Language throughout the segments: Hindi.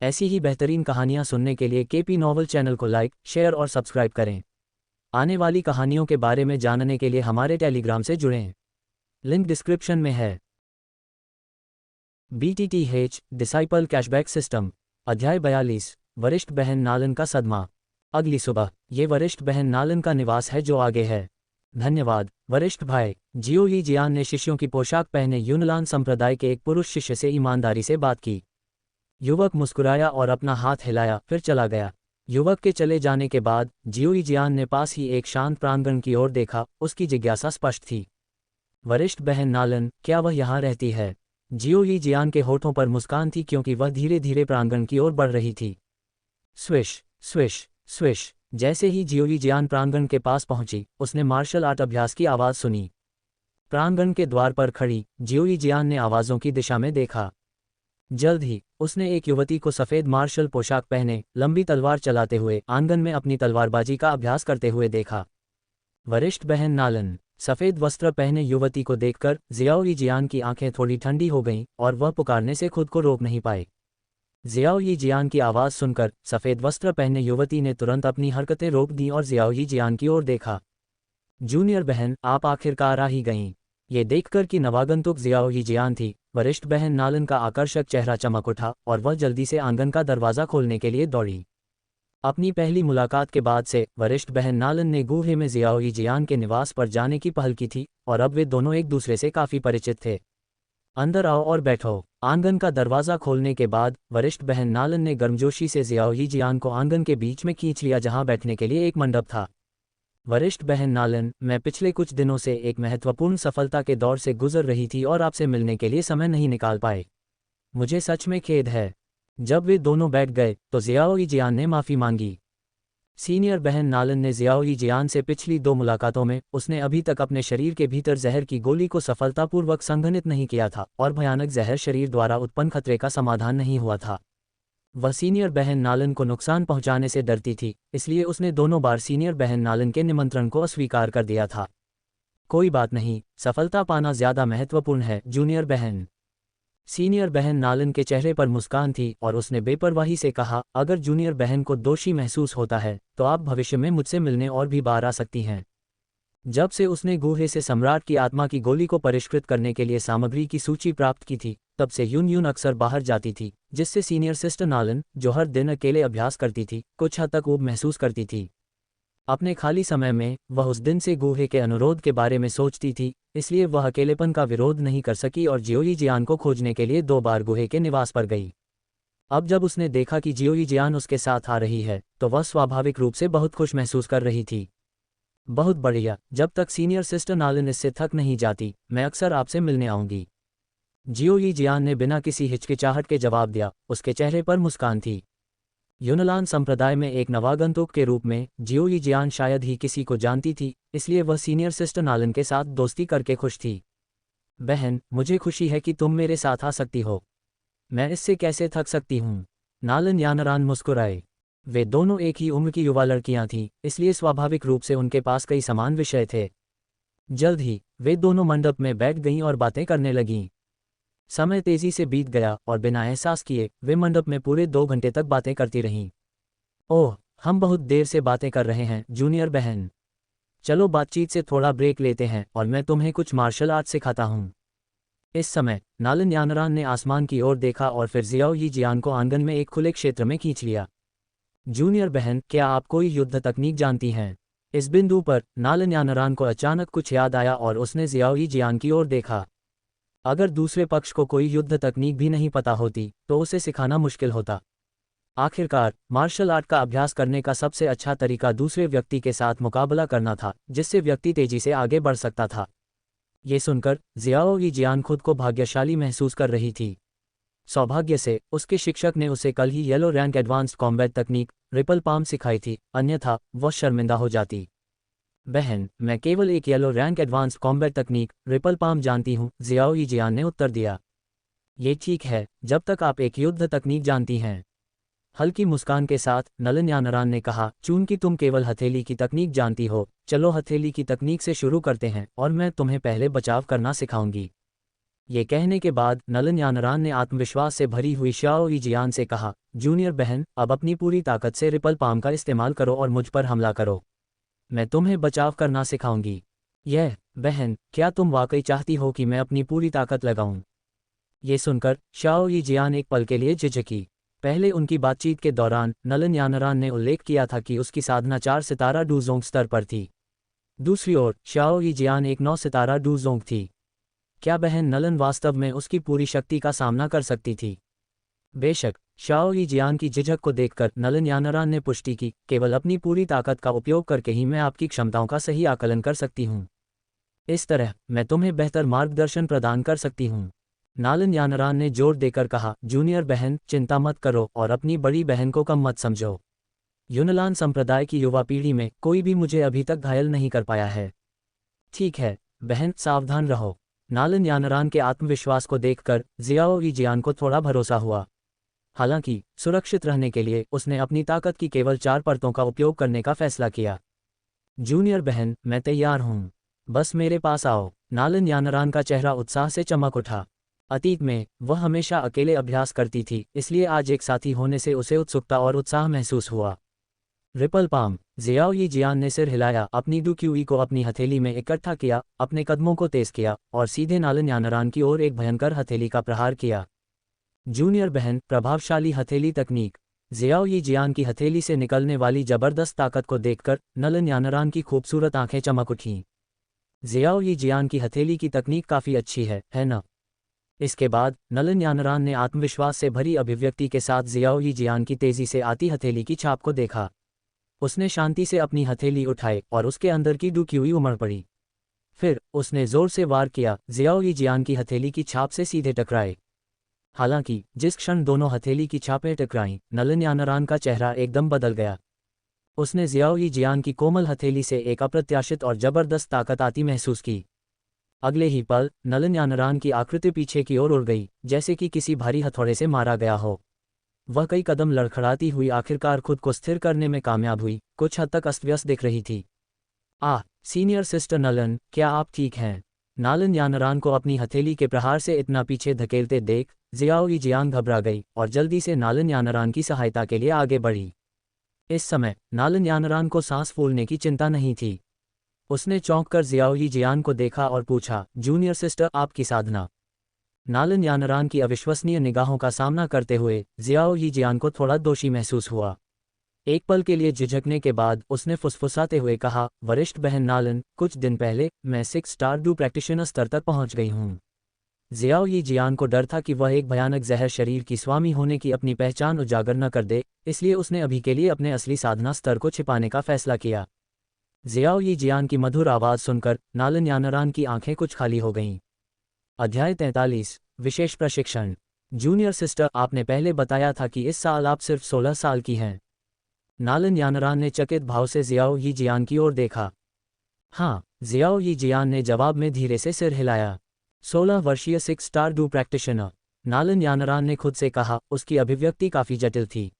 ऐसी ही बेहतरीन कहानियाँ सुनने के लिए केपी नॉवल चैनल को लाइक, शेयर और सब्सक्राइब करें। आने वाली कहानियों के बारे में जानने के लिए हमारे टेलीग्राम से जुड़ें। लिंक डिस्क्रिप्शन में है। BTTH disciple cashback system. अध्याय 42। वरिष्ठ बहन नालन का सदमा। अगली सुबह। ये वरिष्ठ बहन नालन का निवास है जो आगे है। धन्यवाद वरिष्ठ भाई। जियो ही जियान ने शिष्यों की पोशाक पहने यूनलान संप्रदाय के एक पुरुष शिष्य से ईमानदारी से बात की। युवक मुस्कुराया और अपना हाथ हिलाया, फिर चला गया। युवक के चले जाने के बाद जियो ही जियान ने पास ही एक शांत प्रांगण की ओर देखा। उसकी जिज्ञासा स्पष्ट थी। वरिष्ठ बहन नालन, क्या वह यहाँ रहती है? जियो ही जियान के होठों पर मुस्कान थी क्योंकि वह धीरे धीरे प्रांगण की ओर बढ़ रही थी। Swish swish swish. जैसे ही जियो ही जियान प्रांगण के पास पहुंची, उसने मार्शल आर्ट अभ्यास की आवाज़ सुनी। प्रांगण के द्वार पर खड़ी जियो ही जियान ने आवाज़ों की दिशा में देखा। जल्द ही उसने एक युवती को सफ़ेद मार्शल पोशाक पहने, लंबी तलवार चलाते हुए आंगन में अपनी तलवारबाजी का अभ्यास करते हुए देखा। वरिष्ठ बहन नालन। सफ़ेद वस्त्र पहने युवती को देखकर जियाओ ही जियान की आंखें थोड़ी ठंडी हो गईं और वह पुकारने से खुद को रोक नहीं पाए। जियाओ ही जियान की आवाज़ सुनकर सफ़ेद वस्त्र पहने युवती ने तुरंत अपनी हरकतें रोक दी और जियाओ ही जियान की ओर देखा। जूनियर बहन, आप आखिरकार आ ही गईं। ये देखकर कि नवागंतुक जियाओ ही जियान थी, वरिष्ठ बहन नालन का आकर्षक चेहरा चमक उठा और वह जल्दी से आंगन का दरवाज़ा खोलने के लिए दौड़ी। अपनी पहली मुलाकात के बाद से वरिष्ठ बहन नालन ने गूहे में जियाओ ही जियान के निवास पर जाने की पहल की थी और अब वे दोनों एक दूसरे से काफ़ी परिचित थे। अंदर आओ और बैठो। आंगन का दरवाज़ा खोलने के बाद वरिष्ठ बहन नालन ने गर्मजोशी से जियाओ ही जियान को आंगन के बीच में खींच लिया जहां बैठने के लिए एक मंडप था। वरिष्ठ बहन नालन, मैं पिछले कुछ दिनों से एक महत्वपूर्ण सफलता के दौर से गुजर रही थी और आपसे मिलने के लिए समय नहीं निकाल पाए। मुझे सच में खेद है। जब वे दोनों बैठ गए तो जियाओ ही जियान ने माफ़ी मांगी। सीनियर बहन नालन ने जियाओ ही जियान से पिछली 2 मुलाकातों में उसने अभी तक अपने शरीर के भीतर जहर की गोली को सफलतापूर्वक संघनित नहीं किया था और भयानक जहर शरीर द्वारा उत्पन्न खतरे का समाधान नहीं हुआ था। वह सीनियर बहन नालन को नुकसान पहुंचाने से डरती थी, इसलिए उसने दोनों बार सीनियर बहन नालन के निमंत्रण को अस्वीकार कर दिया था। कोई बात नहीं, सफलता पाना ज़्यादा महत्वपूर्ण है जूनियर बहन। सीनियर बहन नालन के चेहरे पर मुस्कान थी और उसने बेपरवाही से कहा, अगर जूनियर बहन को दोषी महसूस होता है तो आप भविष्य में मुझसे मिलने और भी बार आ सकती हैं। जब से उसने गूहे से सम्राट की आत्मा की गोली को परिष्कृत करने के लिए सामग्री की सूची प्राप्त की थी, तब से यून अक्सर बाहर जाती थी, जिससे सीनियर सिस्टर नालन, जो हर दिन अकेले अभ्यास करती थी, कुछ हद तक ऊब महसूस करती थी। अपने खाली समय में वह उस दिन से गूहे के अनुरोध के बारे में सोचती थी, इसलिए वह अकेलेपन का विरोध नहीं कर सकी और जियो ही जियान को खोजने के लिए 2 बार गूहे के निवास पर गई। अब जब उसने देखा कि जियो ही जियान उसके साथ आ रही है तो वह स्वाभाविक रूप से बहुत खुश महसूस कर रही थी। बहुत बढ़िया, जब तक सीनियर सिस्टर नालन इससे थक नहीं जाती, मैं अक्सर आपसे मिलने आऊंगी। जियो ही जियान ने बिना किसी हिचकिचाहट के जवाब दिया। उसके चेहरे पर मुस्कान थी। यूनलान संप्रदाय में एक नवागंतुक के रूप में जियो ही जियान शायद ही किसी को जानती थी, इसलिए वह सीनियर सिस्टर नालन के साथ दोस्ती करके खुश थी। बहन, मुझे खुशी है कि तुम मेरे साथ आ सकती हो। मैं इससे कैसे थक सकती हूँ? नालन यानरान मुस्कुराए। वे दोनों एक ही उम्र की युवा लड़कियां थीं, इसलिए स्वाभाविक रूप से उनके पास कई समान विषय थे। जल्द ही वे दोनों मंडप में बैठ गईं और बातें करने लगीं। समय तेजी से बीत गया और बिना एहसास किए वे मंडप में पूरे 2 घंटे तक बातें करती रहीं। ओह, हम बहुत देर से बातें कर रहे हैं जूनियर बहन। चलो बातचीत से थोड़ा ब्रेक लेते हैं और मैं तुम्हें कुछ मार्शल आर्ट सिखाता हूँ। इस समय नालन यानरान ने आसमान की ओर देखा और फिर जियाओ ही जियान को आंगन में एक खुले क्षेत्र में खींच लिया। जूनियर बहन, क्या आप कोई युद्ध तकनीक जानती हैं? इस बिंदु पर नालन यानरान को अचानक कुछ याद आया और उसने जियाओ ही जियान की ओर देखा। अगर दूसरे पक्ष को कोई युद्ध तकनीक भी नहीं पता होती तो उसे सिखाना मुश्किल होता। आखिरकार मार्शल आर्ट का अभ्यास करने का सबसे अच्छा तरीका दूसरे व्यक्ति के साथ मुकाबला करना था, जिससे व्यक्ति तेजी से आगे बढ़ सकता था। ये सुनकर जियाओ ही जियान खुद को भाग्यशाली महसूस कर रही थी। सौभाग्य से उसके शिक्षक ने उसे कल ही येलो रैंक एडवांस्ड कॉम्बैट तकनीक रिपल पाम सिखाई थी, अन्यथा वह शर्मिंदा हो जाती। बहन, मैं केवल एक येलो रैंक एडवांस्ड कॉम्बैट तकनीक रिपल पाम जानती हूँ, जियाओ ही जियान ने उत्तर दिया। ये ठीक है, जब तक आप एक युद्ध तकनीक जानती हैं। हल्की मुस्कान के साथ नलन यानरान ने कहा, चूंकि तुम केवल हथेली की तकनीक जानती हो, चलो हथेली की तकनीक से शुरू करते हैं और मैं तुम्हें पहले बचाव करना सिखाऊंगी। ये कहने के बाद नलन यानरान ने आत्मविश्वास से भरी हुई शाओ यीजियान से कहा, जूनियर बहन, अब अपनी पूरी ताकत से रिपल पाम का इस्तेमाल करो और मुझ पर हमला करो। मैं तुम्हें बचाव करना सिखाऊंगी। यह, बहन, क्या तुम वाकई चाहती हो कि मैं अपनी पूरी ताकत लगाऊं? ये सुनकर शाओ यीजियान एक पल के लिए झिझकी। पहले उनकी बातचीत के दौरान नलन यानरान ने उल्लेख किया था कि उसकी साधना 4 सितारा डूज़ोंग स्तर पर थी। दूसरी ओर शाओ यीजियान एक 9 सितारा डूज़ोंग थी। क्या बहन नलन वास्तव में उसकी पूरी शक्ति का सामना कर सकती थी? बेशक, शाओ यीजियान की झिझक को देखकर नलन यानरान ने पुष्टि की, केवल अपनी पूरी ताकत का उपयोग करके ही मैं आपकी क्षमताओं का सही आकलन कर सकती हूँ। इस तरह मैं तुम्हें बेहतर मार्गदर्शन प्रदान कर सकती हूँ। नलन यानरान ने जोर देकर कहा, जूनियर बहन, चिंता मत करो और अपनी बड़ी बहन को कम मत समझो। यूनलान संप्रदाय की युवा पीढ़ी में कोई भी मुझे अभी तक घायल नहीं कर पाया है। ठीक है बहन, सावधान रहो। नलन यानरान के आत्मविश्वास को देखकर जियाओ यीजियान को थोड़ा भरोसा हुआ। हालांकि सुरक्षित रहने के लिए उसने अपनी ताकत की केवल 4 परतों का उपयोग करने का फैसला किया। जूनियर बहन, मैं तैयार हूँ, बस मेरे पास आओ। नलन यानरान का चेहरा उत्साह से चमक उठा। अतीत में वह हमेशा अकेले अभ्यास करती थी, इसलिए आज एक साथी होने से उसे उत्सुकता और उत्साह महसूस हुआ। रिपल पाम, जियाओ यीजियान ने सिर हिलाया, अपनी डुक्यूई को अपनी हथेली में इकट्ठा किया, अपने कदमों को तेज किया और सीधे नलन यानरान की ओर एक भयंकर हथेली का प्रहार किया। जूनियर बहन, प्रभावशाली हथेली तकनीक। जियाओ यीजियान की हथेली से निकलने वाली जबरदस्त ताकत को देखकर नलन यानरान की खूबसूरत आंखें चमक उठीं। जियाओ यीजियान की हथेली की तकनीक काफ़ी अच्छी है ना? इसके बाद नलन यानरान ने आत्मविश्वास से भरी अभिव्यक्ति के साथ जियाओ यीजियान की तेजी से आती हथेली की छाप को देखा। उसने शांति से अपनी हथेली उठाई और उसके अंदर की डुक्यूई उमड़ पड़ी। फिर उसने जोर से वार किया, जियाओ यीजियान की हथेली की छाप से सीधे टकराए। हालांकि जिस क्षण दोनों हथेली की छापें टकराईं, नलन यानरान का चेहरा एकदम बदल गया। उसने जियाओ यीजियान की कोमल हथेली से एक अप्रत्याशित और जबरदस्त ताकत आती महसूस की। अगले ही पल नलन यानरान की आकृति पीछे की ओर उड़ गई, जैसे कि किसी भारी हथौड़े से मारा गया हो। वह कई कदम लड़खड़ाती हुई आखिरकार खुद को स्थिर करने में कामयाब हुई, कुछ हद तक अस्त-व्यस्त दिख रही थी। सीनियर सिस्टर नलन, क्या आप ठीक हैं? नलन यानरान को अपनी हथेली के प्रहार से इतना पीछे धकेलते देख जियाओ यीजियान घबरा गई और जल्दी से नलन यानरान की सहायता के लिए आगे बढ़ी। इस समय नलन यानरान को सांस फूलने की चिंता नहीं थी। उसने चौंक कर जियाओ यीजियान को देखा और पूछा, जूनियर सिस्टर, आपकी साधना? नलन यानरान की अविश्वसनीय निगाहों का सामना करते हुए जियाओ यीजियान को थोड़ा दोषी महसूस हुआ। एक पल के लिए झिझकने के बाद उसने फुसफुसाते हुए कहा, वरिष्ठ बहन नलन, कुछ दिन पहले मैं 6 स्टार डू प्रैक्टिशनर स्तर तक पहुंच गई हूं। जियाओ यीजियान को डर था कि वह एक भयानक जहर शरीर की स्वामी होने की अपनी पहचान उजागर न कर दे, इसलिए उसने अभी के लिए अपने असली साधना स्तर को छिपाने का फैसला किया। जियाओ यीजियान की मधुर आवाज़ सुनकर नलन यानरान की आंखें कुछ खाली हो गईं। अध्याय 43, विशेष प्रशिक्षण। जूनियर सिस्टर, आपने पहले बताया था कि इस साल आप सिर्फ 16 साल की हैं। नलन यानरान ने चकित भाव से जियाओ यीजियान की ओर देखा। हाँ, जियाओ यीजियान ने जवाब में धीरे से सिर हिलाया। 16 वर्षीय 6 स्टार डू प्रैक्टिशनर, नलन यानरान ने खुद से कहा। उसकी अभिव्यक्ति काफ़ी जटिल थी।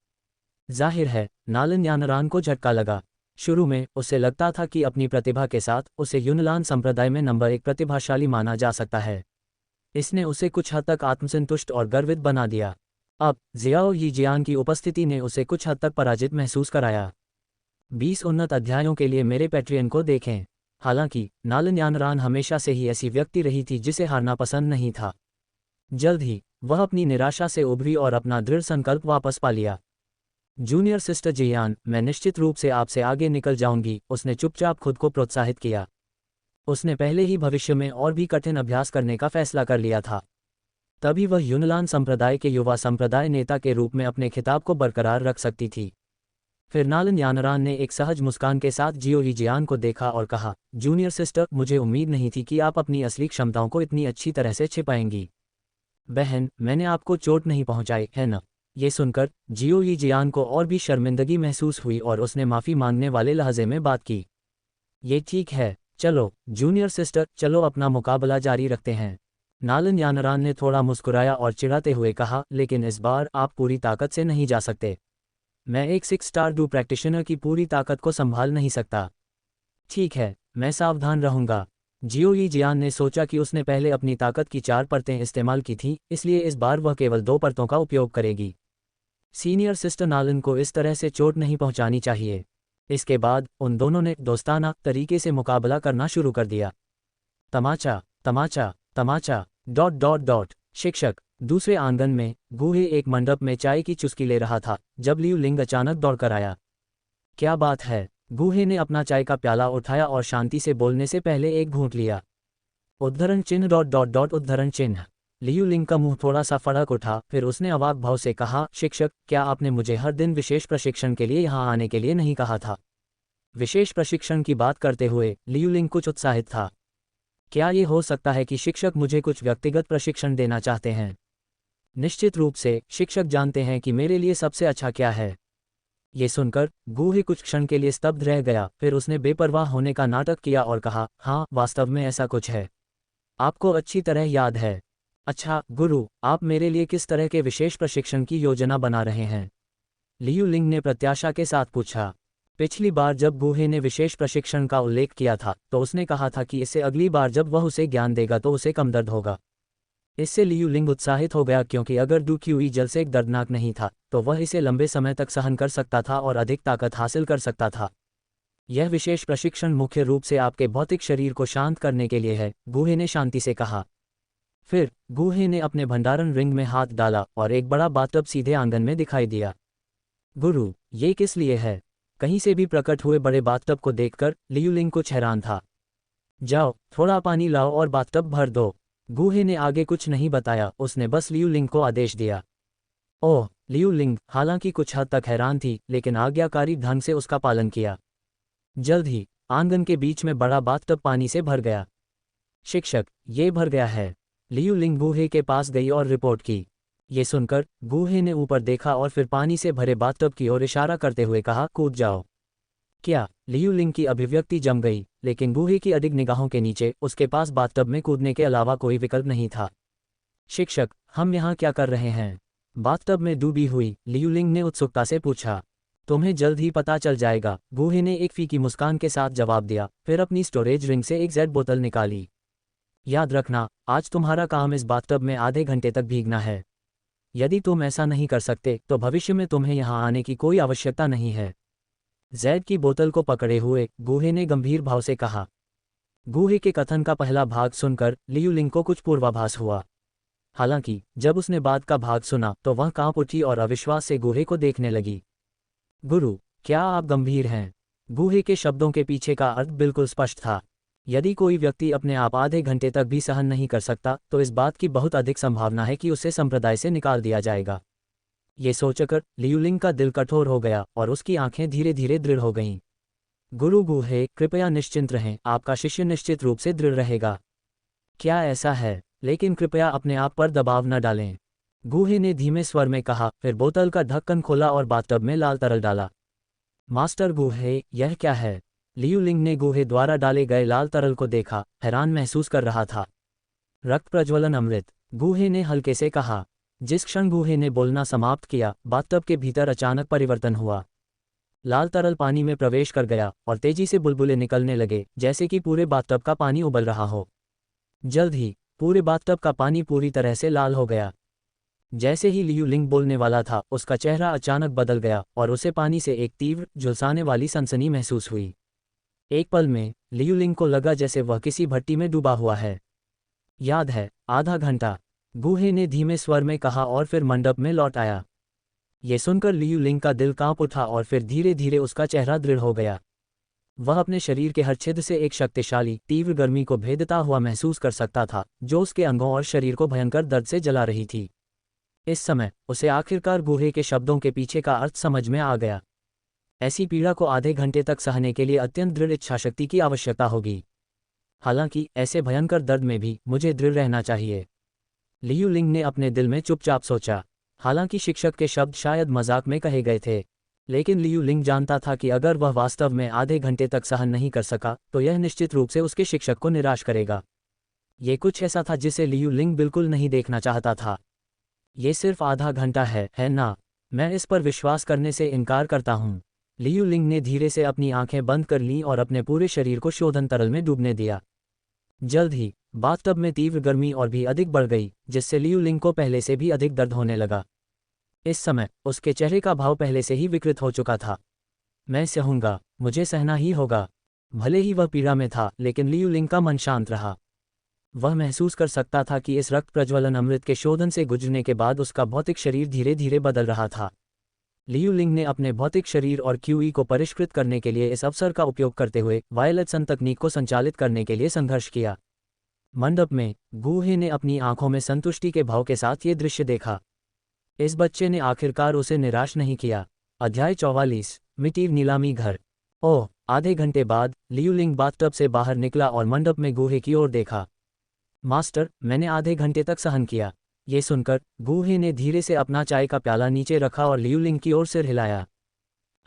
जाहिर है नलन यानरान को झटका लगा। शुरू में उसे लगता था कि अपनी प्रतिभा के साथ उसे यूनलान संप्रदाय में नंबर 1 प्रतिभाशाली माना जा सकता है। इसने उसे कुछ हद तक आत्मसंतुष्ट और गर्वित बना दिया। अब जियाओ यीजियान की उपस्थिति ने उसे कुछ हद तक पराजित महसूस कराया। 20 उन्नत अध्यायों के लिए मेरे पैट्रियन को देखें। हालांकि नलन यानरान हमेशा से ही ऐसी व्यक्ति रही थी जिसे हारना पसंद नहीं था। जल्द ही वह अपनी निराशा से उभरी और अपना दृढ़ संकल्प वापस पा लिया। जूनियर सिस्टर जियान, मैं निश्चित रूप से आपसे आगे निकल जाऊंगी, उसने चुपचाप खुद को प्रोत्साहित किया। उसने पहले ही भविष्य में और भी कठिन अभ्यास करने का फैसला कर लिया था। तभी वह यूनलान संप्रदाय के युवा संप्रदाय नेता के रूप में अपने खिताब को बरकरार रख सकती थी। फिर नलन यानरान ने एक सहज मुस्कान के साथ जियाओ यीजियान को देखा और कहा, जूनियर सिस्टर, मुझे उम्मीद नहीं थी कि आप अपनी असली क्षमताओं को इतनी अच्छी तरह से छिपाएंगी। बहन, मैंने आपको चोट नहीं पहुंचाई, है न? ये सुनकर जियाओ यीजियान को और भी शर्मिंदगी महसूस हुई और उसने माफ़ी मांगने वाले लहजे में बात की। ये ठीक है, चलो जूनियर सिस्टर, चलो अपना मुकाबला जारी रखते हैं। नलन यानरान ने थोड़ा मुस्कुराया और चिढ़ाते हुए कहा, लेकिन इस बार आप पूरी ताकत से नहीं जा सकते। मैं एक 6 स्टार डू प्रैक्टिशनर की पूरी ताकत को संभाल नहीं सकता। ठीक है, मैं सावधान रहूंगा। जियो यी जियान ने सोचा कि उसने पहले अपनी ताकत की 4 परतें इस्तेमाल की थीं, इसलिए इस बार वह केवल 2 परतों का उपयोग करेगी। सीनियर सिस्टर नालन को इस तरह से चोट नहीं पहुंचानी चाहिए। इसके बाद उन दोनों ने दोस्ताना तरीके से मुकाबला करना शुरू कर दिया। तमाचा तमाचा तमाचा डॉट डॉट डॉट। शिक्षक दूसरे आंगन में गूहे एक मंडप में चाय की चुस्की ले रहा था जब लियू लिंग अचानक दौड़कर आया। क्या बात है? गूहे ने अपना चाय का प्याला उठाया और शांति से बोलने से पहले एक घूंट लिया। उद्धरण चिन्ह डॉट डॉट डॉट उद्धरण चिन्ह। लियू लिंग का मुंह थोड़ा सा फड़क उठा, फिर उसने अवाक भाव से कहा, शिक्षक, क्या आपने मुझे हर दिन विशेष प्रशिक्षण के लिए यहाँ आने के लिए नहीं कहा था? विशेष प्रशिक्षण की बात करते हुए लियू लिंग कुछ उत्साहित था। क्या ये हो सकता है कि शिक्षक मुझे कुछ व्यक्तिगत प्रशिक्षण देना चाहते हैं? निश्चित रूप से शिक्षक जानते हैं कि मेरे लिए सबसे अच्छा क्या है। ये सुनकर गूहे कुछ क्षण के लिए स्तब्ध रह गया, फिर उसने बेपरवाह होने का नाटक किया और कहा, हाँ, वास्तव में ऐसा कुछ है। आपको अच्छी तरह याद है। अच्छा गुरु, आप मेरे लिए किस तरह के विशेष प्रशिक्षण की योजना बना रहे हैं? लियू लिंग ने प्रत्याशा के साथ पूछा। पिछली बार जब गूहे ने विशेष प्रशिक्षण का उल्लेख किया था तो उसने कहा था कि इससे अगली बार जब वह उसे ज्ञान देगा तो उसे कम दर्द होगा। इससे लियू लिंग उत्साहित हो गया क्योंकि अगर डूक्यूई जल से एक दर्दनाक नहीं था तो वह इसे लंबे समय तक सहन कर सकता था और अधिक ताकत हासिल कर सकता था। यह विशेष प्रशिक्षण मुख्य रूप से आपके भौतिक शरीर को शांत करने के लिए है, गूहे ने शांति से कहा। फिर गूहे ने अपने भंडारण रिंग में हाथ डाला और एक बड़ा बाथटब सीधे आंगन में दिखाई दिया। गुरु, ये किस लिए है? कहीं से भी प्रकट हुए बड़े बाथटब को देखकर लियू लिंग कुछ हैरान था। जाओ, थोड़ा पानी लाओ और बाथटब भर दो। गूहे ने आगे कुछ नहीं बताया, उसने बस लियू लिंग को आदेश दिया। ओह, लियू लिंग हालांकि कुछ हद तक हैरान थी लेकिन आज्ञाकारी ढंग से उसका पालन किया। जल्द ही आंगन के बीच में बड़ा बाथटब पानी से भर गया। शिक्षक, ये भर गया है। लियू लिंग गूहे के पास गई और रिपोर्ट की। ये सुनकर गूहे ने ऊपर देखा और फिर पानी से भरे बाथटब की ओर इशारा करते हुए कहा, कूद जाओ। क्या? लियू लिंग की अभिव्यक्ति जम गई, लेकिन गूहे की अडिग निगाहों के नीचे उसके पास बाथटब में कूदने के अलावा कोई विकल्प नहीं था। शिक्षक, हम यहाँ क्या कर रहे हैं? बाथटब में डूबी हुई लियू लिंग ने उत्सुकता से पूछा। तुम्हें जल्द ही पता चल जाएगा, गूहे ने एक फीकी मुस्कान के साथ जवाब दिया, फिर अपनी स्टोरेज रिंग से एक जेड बोतल निकाली। याद रखना, आज तुम्हारा काम इस बाथटब में आधे घंटे तक भीगना है। यदि तुम ऐसा नहीं कर सकते तो भविष्य में तुम्हें यहाँ आने की कोई आवश्यकता नहीं है। जैड की बोतल को पकड़े हुए गूहे ने गंभीर भाव से कहा। गूहे के कथन का पहला भाग सुनकर लियू लिंग को कुछ पूर्वाभास हुआ। हालांकि जब उसने बाद का भाग सुना तो वह कांप उठी और अविश्वास से गूहे को देखने लगी। गुरु, क्या आप गंभीर हैं? गूहे के शब्दों के पीछे का अर्थ बिल्कुल स्पष्ट था। यदि कोई व्यक्ति अपने आप आधे घंटे तक भी सहन नहीं कर सकता तो इस बात की बहुत अधिक संभावना है कि उसे संप्रदाय से निकाल दिया जाएगा। ये सोचकर लियू लिंग का दिल कठोर हो गया और उसकी आंखें धीरे धीरे दृढ़ हो गईं। गुरु गूहे, कृपया निश्चिंत रहें, आपका शिष्य निश्चित रूप से दृढ़ रहेगा। क्या ऐसा है? लेकिन कृपया अपने आप पर दबाव न डालें, गूहे ने धीमे स्वर में कहा, फिर बोतल का ढक्कन खोला और बाथटब में लाल तरल डाला। मास्टर गूहे, यह क्या है? लियू लिंग ने गूहे द्वारा डाले गए लाल तरल को देखा, हैरान महसूस कर रहा था। रक्त प्रज्वलन अमृत, गूहे ने हल्के से कहा। जिस क्षण गूहे ने बोलना समाप्त किया, बाथटब के भीतर अचानक परिवर्तन हुआ। लाल तरल पानी में प्रवेश कर गया और तेजी से बुलबुले निकलने लगे, जैसे कि पूरे बाथटब का पानी उबल रहा हो। जल्द ही पूरे बाथटब का पानी पूरी तरह से लाल हो गया। जैसे ही लियू लिंग बोलने वाला था, उसका चेहरा अचानक बदल गया और उसे पानी से एक तीव्र झुलसाने वाली सनसनी महसूस हुई। एक पल में लियू लिंग को लगा जैसे वह किसी भट्टी में डूबा हुआ है। याद है, आधा घंटा, गूहे ने धीमे स्वर में कहा और फिर मंडप में लौट आया। ये सुनकर लियू लिंग का दिल कांप उठा और फिर धीरे धीरे उसका चेहरा दृढ़ हो गया। वह अपने शरीर के हर छिद्र से एक शक्तिशाली तीव्र गर्मी को भेदता हुआ महसूस कर सकता था, जो उसके अंगों और शरीर को भयंकर दर्द से जला रही थी। इस समय उसे आखिरकार गूहे के शब्दों के पीछे का अर्थ समझ में आ गया। ऐसी पीड़ा को आधे घंटे तक सहने के लिए अत्यंत दृढ़ इच्छाशक्ति की आवश्यकता होगी। हालांकि ऐसे भयंकर दर्द में भी मुझे दृढ़ रहना चाहिए, लियू लिंग ने अपने दिल में चुपचाप सोचा। हालांकि शिक्षक के शब्द शायद मजाक में कहे गए थे, लेकिन लियू लिंग जानता था कि अगर वह वास्तव में आधे घंटे तक सहन नहीं कर सका तो यह निश्चित रूप से उसके शिक्षक को निराश करेगा। ये कुछ ऐसा था जिसे लियू लिंग बिल्कुल नहीं देखना चाहता था। ये सिर्फ आधा घंटा है ना? मैं इस पर विश्वास करने से इनकार करता हूँ। लियू लिंग ने धीरे से अपनी आंखें बंद कर लीं और अपने पूरे शरीर को शोधन तरल में डूबने दिया। जल्द ही बाथटब में तीव्र गर्मी और भी अधिक बढ़ गई, जिससे लियू लिंग को पहले से भी अधिक दर्द होने लगा। इस समय उसके चेहरे का भाव पहले से ही विकृत हो चुका था। मैं सहूंगा, मुझे सहना ही होगा। भले ही वह पीड़ा में था, लेकिन लियू लिंग का मन शांत रहा। वह महसूस कर सकता था कि इस रक्त प्रज्वलन अमृत के शोधन से गुजरने के बाद उसका भौतिक शरीर धीरे धीरे बदल रहा था। लियू लिंग ने अपने भौतिक शरीर और क्यूई को परिष्कृत करने के लिए इस अवसर का उपयोग करते हुए वायलेट सन तकनीक को संचालित करने के लिए संघर्ष किया। मंडप में गूहे ने अपनी आंखों में संतुष्टि के भाव के साथ ये दृश्य देखा। इस बच्चे ने आखिरकार उसे निराश नहीं किया। अध्याय 44 मिटीर नीलामी घर। ओह, आधे घंटे बाद लियू लिंग बाथटब से बाहर निकला और मंडप में गूहे की ओर देखा। मास्टर, मैंने आधे घंटे तक सहन किया। ये सुनकर गूहे ने धीरे से अपना चाय का प्याला नीचे रखा और लियू लिंग की ओर सिर हिलाया।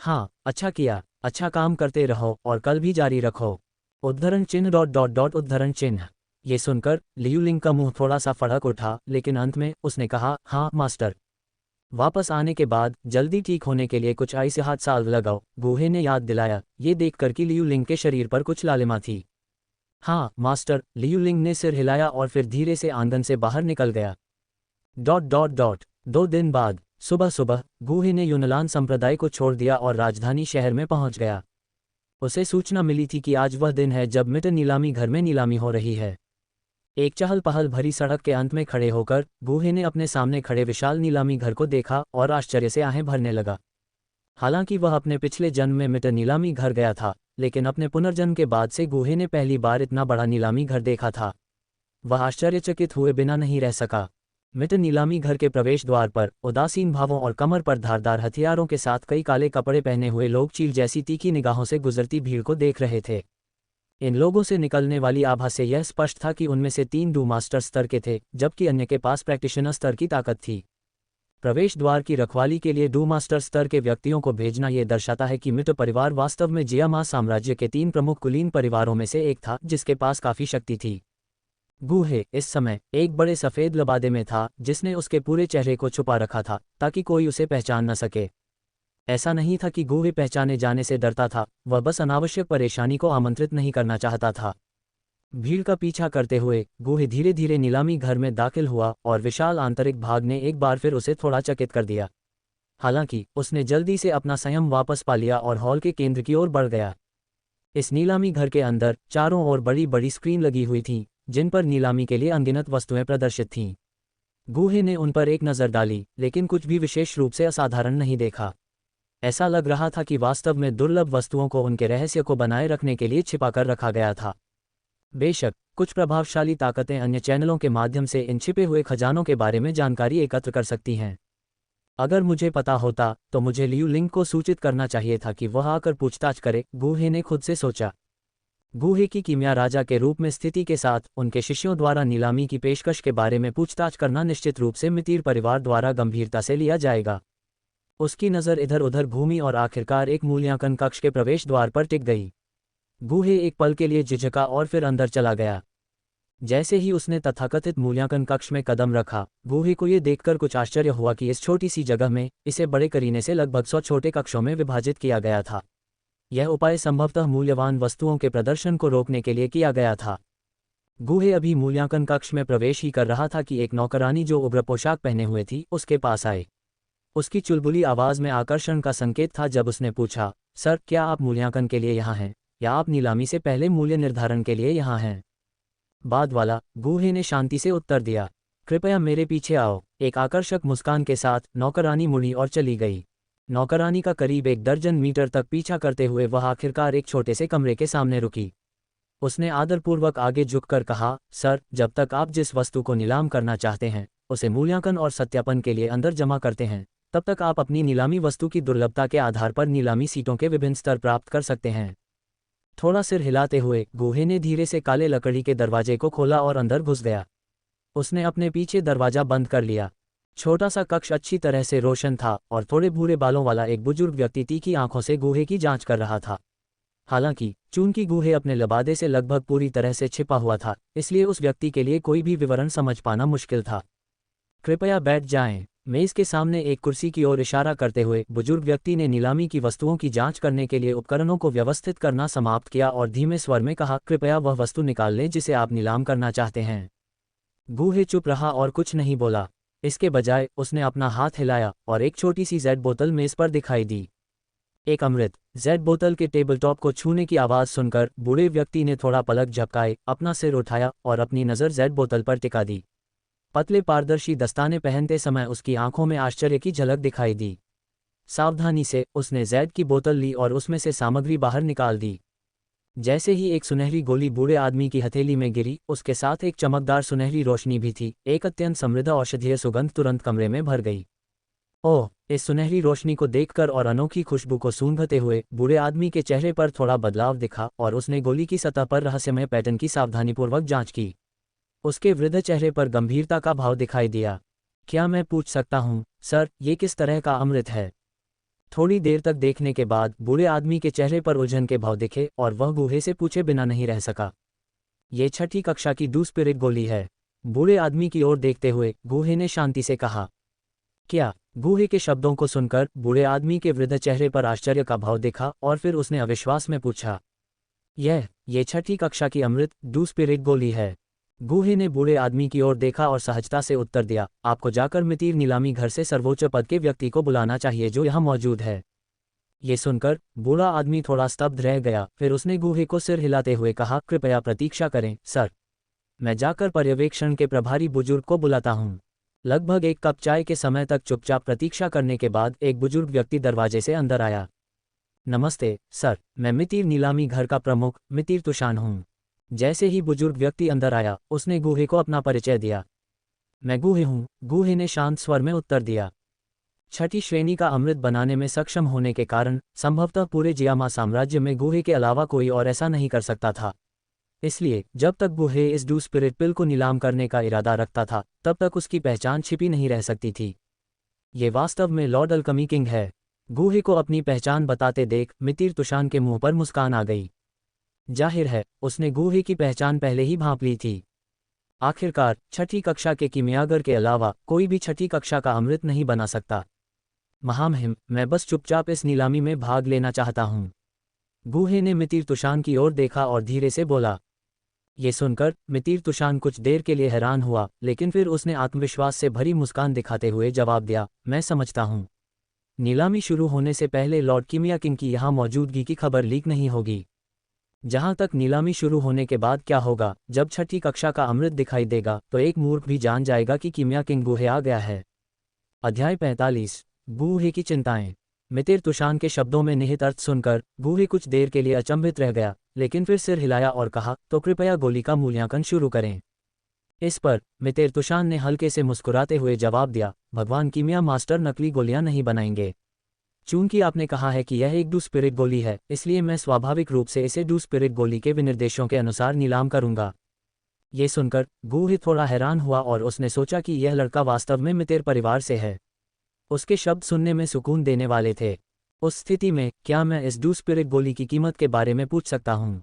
हाँ, अच्छा किया, अच्छा काम करते रहो और कल भी जारी रखो। उद्धरण चिन्ह उद्धरण चिन्ह। ये सुनकर लियू लिंग का मुंह थोड़ा सा फड़क उठा, लेकिन अंत में उसने कहा, हाँ मास्टर। वापस आने के बाद जल्दी ठीक होने के लिए कुछ आई से हाथ साल लगाओ, गूहे ने याद दिलाया, ये देखकर कि लियू लिंग के शरीर पर कुछ लालिमा थी। हाँ मास्टर, लियू लिंग ने सिर हिलाया और फिर धीरे से आंगन से बाहर निकल गया। 2 दिन बाद सुबह सुबह गूहे ने यूनलान संप्रदाय को छोड़ दिया और राजधानी शहर में पहुंच गया। उसे सूचना मिली थी कि आज वह दिन है जब मिटर नीलामी घर में नीलामी हो रही है। एक चहल पहल भरी सड़क के अंत में खड़े होकर गूहे ने अपने सामने खड़े विशाल नीलामी घर को देखा और आश्चर्य से आहें भरने लगा। हालांकि वह अपने पिछले जन्म में मिटर नीलामी घर गया था, लेकिन अपने पुनर्जन्म के बाद से गूहे ने पहली बार इतना बड़ा नीलामी घर देखा था। वह आश्चर्यचकित हुए बिना नहीं रह सका। मिटर नीलामी घर के प्रवेश द्वार पर उदासीन भावों और कमर पर धारदार हथियारों के साथ कई काले कपड़े पहने हुए लोग चील जैसी तीखी निगाहों से गुजरती भीड़ को देख रहे थे। इन लोगों से निकलने वाली आभा से यह स्पष्ट था कि उनमें से 3 डू मास्टर स्तर के थे, जबकि अन्य के पास प्रैक्टिशनर स्तर की ताकत थी। प्रवेश द्वार की रखवाली के लिए डू मास्टर स्तर के व्यक्तियों को भेजना यह दर्शाता है कि मिटर परिवार वास्तव में जियामा साम्राज्य के 3 प्रमुख कुलीन परिवारों में से एक था, जिसके पास काफी शक्ति थी। गूहे इस समय एक बड़े सफेद लबादे में था, जिसने उसके पूरे चेहरे को छुपा रखा था ताकि कोई उसे पहचान न सके। ऐसा नहीं था कि गूहे पहचाने जाने से डरता था, वह बस अनावश्यक परेशानी को आमंत्रित नहीं करना चाहता था। भीड़ का पीछा करते हुए गूहे धीरे धीरे नीलामी घर में दाखिल हुआ और विशाल आंतरिक भाग ने एक बार फिर उसे थोड़ा चकित कर दिया। हालांकि उसने जल्दी से अपना संयम वापस पा लिया और हॉल के केंद्र की ओर बढ़ गया। इस नीलामी घर के अंदर चारों ओर बड़ी बड़ी स्क्रीन लगी हुई थीं, जिन पर नीलामी के लिए अनगिनत वस्तुएं प्रदर्शित थीं। गूहे ने उन पर एक नज़र डाली, लेकिन कुछ भी विशेष रूप से असाधारण नहीं देखा। ऐसा लग रहा था कि वास्तव में दुर्लभ वस्तुओं को उनके रहस्य को बनाए रखने के लिए छिपाकर रखा गया था। बेशक कुछ प्रभावशाली ताकतें अन्य चैनलों के माध्यम से इन छिपे हुए खजानों के बारे में जानकारी एकत्र कर सकती हैं। अगर मुझे पता होता तो मुझे लियू लिंग को सूचित करना चाहिए था कि वह आकर पूछताछ करे, गूहे ने खुद से सोचा। गूहे की कीमिया राजा के रूप में स्थिति के साथ उनके शिष्यों द्वारा नीलामी की पेशकश के बारे में पूछताछ करना निश्चित रूप से मितीर परिवार द्वारा गंभीरता से लिया जाएगा। उसकी नज़र इधर उधर घूमी और आखिरकार एक मूल्यांकन कक्ष के प्रवेश द्वार पर टिक गई। गूहे एक पल के लिए झिझका और फिर अंदर चला गया। जैसे ही उसने तथाकथित मूल्यांकन कक्ष में कदम रखा, गूहे को ये देखकर कुछ आश्चर्य हुआ कि इस छोटी सी जगह में इसे बड़े करीने से लगभग 100 छोटे कक्षों में विभाजित किया गया था। यह उपाय संभवतः मूल्यवान वस्तुओं के प्रदर्शन को रोकने के लिए किया गया था। गूहे अभी मूल्यांकन कक्ष में प्रवेश ही कर रहा था कि एक नौकरानी जो उग्र पोशाक पहने हुए थी उसके पास आए। उसकी चुलबुली आवाज में आकर्षण का संकेत था जब उसने पूछा, सर, क्या आप मूल्यांकन के लिए यहाँ हैं या आप नीलामी से पहले मूल्य निर्धारण के लिए यहाँ हैं? बाद वाला, गूहे ने शांति से उत्तर दिया। कृपया मेरे पीछे आओ। एक आकर्षक मुस्कान के साथ नौकरानी मुड़ी और चली गई। नौकरानी का करीब 1 दर्जन मीटर तक पीछा करते हुए वह आखिरकार एक छोटे से कमरे के सामने रुकी। उसने आदरपूर्वक आगे झुककर कहा, सर, जब तक आप जिस वस्तु को नीलाम करना चाहते हैं उसे मूल्यांकन और सत्यापन के लिए अंदर जमा करते हैं, तब तक आप अपनी नीलामी वस्तु की दुर्लभता के आधार पर नीलामी सीटों के विभिन्न स्तर प्राप्त कर सकते हैं। थोड़ा सिर हिलाते हुए गूहे ने धीरे से काले लकड़ी के दरवाजे को खोला और अंदर घुस गया। उसने अपने पीछे दरवाजा बंद कर लिया। छोटा सा कक्ष अच्छी तरह से रोशन था और थोड़े भूरे बालों वाला एक बुजुर्ग व्यक्ति तीखी आंखों से गूहे की जांच कर रहा था। हालांकि चूंकि गूहे अपने लबादे से लगभग पूरी तरह से छिपा हुआ था, इसलिए उस व्यक्ति के लिए कोई भी विवरण समझ पाना मुश्किल था। कृपया बैठ जाएं, मेज के सामने एक कुर्सी की ओर इशारा करते हुए बुजुर्ग व्यक्ति ने नीलामी की वस्तुओं की जांच करने के लिए उपकरणों को व्यवस्थित करना समाप्त किया और धीमे स्वर में कहा, कृपया वह वस्तु निकाल लें जिसे आप नीलाम करना चाहते हैं। गूहे चुप रहा और कुछ नहीं बोला। इसके बजाय उसने अपना हाथ हिलाया और एक छोटी सी जेड बोतल मेज पर दिखाई दी। एक अमृत जेड बोतल के टेबल टॉप को छूने की आवाज़ सुनकर बूढ़े व्यक्ति ने थोड़ा पलक झपकाए, अपना सिर उठाया और अपनी नज़र जेड बोतल पर टिका दी। पतले पारदर्शी दस्ताने पहनते समय उसकी आंखों में आश्चर्य की झलक दिखाई दी। सावधानी से उसने जेड की बोतल ली और उसमें से सामग्री बाहर निकाल दी। जैसे ही एक सुनहरी गोली बूढ़े आदमी की हथेली में गिरी, उसके साथ एक चमकदार सुनहरी रोशनी भी थी। एक अत्यंत समृद्ध औषधीय सुगंध तुरंत कमरे में भर गई। ओह! इस सुनहरी रोशनी को देखकर और अनोखी खुशबू को सूंघते हुए बूढ़े आदमी के चेहरे पर थोड़ा बदलाव दिखा और उसने गोली की सतह पर रहस्यमय पैटर्न की सावधानीपूर्वक जांच की। उसके वृद्ध चेहरे पर गंभीरता का भाव दिखाई दिया। क्या मैं पूछ सकता हूँ, सर, ये किस तरह का अमृत है? थोड़ी देर तक देखने के बाद बूढ़े आदमी के चेहरे पर उलझन के भाव दिखे और वह गूहे से पूछे बिना नहीं रह सका। ये छठी कक्षा की डू स्पिरिट गोली है। बूढ़े आदमी की ओर देखते हुए गूहे ने शांति से कहा। क्या? गूहे के शब्दों को सुनकर बूढ़े आदमी के वृद्ध चेहरे पर आश्चर्य का भाव दिखा और फिर उसने अविश्वास में पूछा, ये छठी कक्षा की अमृत डू स्पिरिट गोली है। गूहे ने बूढ़े आदमी की ओर देखा और सहजता से उत्तर दिया, आपको जाकर मितीर नीलामी घर से सर्वोच्च पद के व्यक्ति को बुलाना चाहिए जो यहाँ मौजूद है। ये सुनकर बूढ़ा आदमी थोड़ा स्तब्ध रह गया, फिर उसने गूहे को सिर हिलाते हुए कहा, कृपया प्रतीक्षा करें, सर। मैं जाकर पर्यवेक्षण के प्रभारी बुजुर्ग को बुलाता हूँ। लगभग एक कप चाय के समय तक चुपचाप प्रतीक्षा करने के बाद एक बुजुर्ग व्यक्ति दरवाजे से अंदर आया। नमस्ते, सर, मैं मितीर नीलामी घर का प्रमुख मितीर तुशान हूँ। जैसे ही बुजुर्ग व्यक्ति अंदर आया, उसने गूहे को अपना परिचय दिया। मैं गूहे हूँ, गूहे ने शांत स्वर में उत्तर दिया। छठी श्रेणी का अमृत बनाने में सक्षम होने के कारण संभवतः पूरे जियामा साम्राज्य में गूहे के अलावा कोई और ऐसा नहीं कर सकता था। इसलिए जब तक गूहे इस डू स्पिरिट पिल को नीलाम करने का इरादा रखता था, तब तक उसकी पहचान छिपी नहीं रह सकती थी। ये वास्तव में लॉर्ड अल्कमी किंग है। गूहे को अपनी पहचान बताते देख मितीर तुशान के मुंह पर मुस्कान आ गई। जाहिर है उसने गूहे की पहचान पहले ही भांप ली थी। आखिरकार छठी कक्षा के कीमियागर के अलावा कोई भी छठी कक्षा का अमृत नहीं बना सकता। महामहिम, मैं बस चुपचाप इस नीलामी में भाग लेना चाहता हूँ। गूहे ने मितीर तुशान की ओर देखा और धीरे से बोला। ये सुनकर मितीर तुशान कुछ देर के लिए हैरान हुआ, लेकिन फिर उसने आत्मविश्वास से भरी मुस्कान दिखाते हुए जवाब दिया, मैं समझता हूँ। नीलामी शुरू होने से पहले लॉर्ड किमिया किंग की यहाँ मौजूदगी की खबर लीक नहीं होगी। जहाँ तक नीलामी शुरू होने के बाद क्या होगा, जब छठी कक्षा का अमृत दिखाई देगा तो एक मूर्ख भी जान जाएगा कि किमिया किंग गूहे आ गया है। अध्याय 45 गूहे की चिंताएं। मितीर तुशान के शब्दों में निहित अर्थ सुनकर गूहे कुछ देर के लिए अचंभित रह गया, लेकिन फिर सिर हिलाया और कहा, तो कृपया गोली का मूल्यांकन शुरू करें। इस पर मितीर तुशान ने हल्के से मुस्कुराते हुए जवाब दिया, भगवान कीमिया मास्टर नकली गोलियां नहीं बनाएंगे। चूंकि आपने कहा है कि यह एक डू स्पिरिट गोली है, इसलिए मैं स्वाभाविक रूप से इसे डू स्पिरिट गोली के विनिर्देशों के अनुसार नीलाम करूंगा। ये सुनकर गूहे थोड़ा हैरान हुआ और उसने सोचा कि यह लड़का वास्तव में मितीर परिवार से है। उसके शब्द सुनने में सुकून देने वाले थे। उस स्थिति में क्या मैं इस डू स्पिरिट गोली की कीमत के बारे में पूछ सकता हूँ?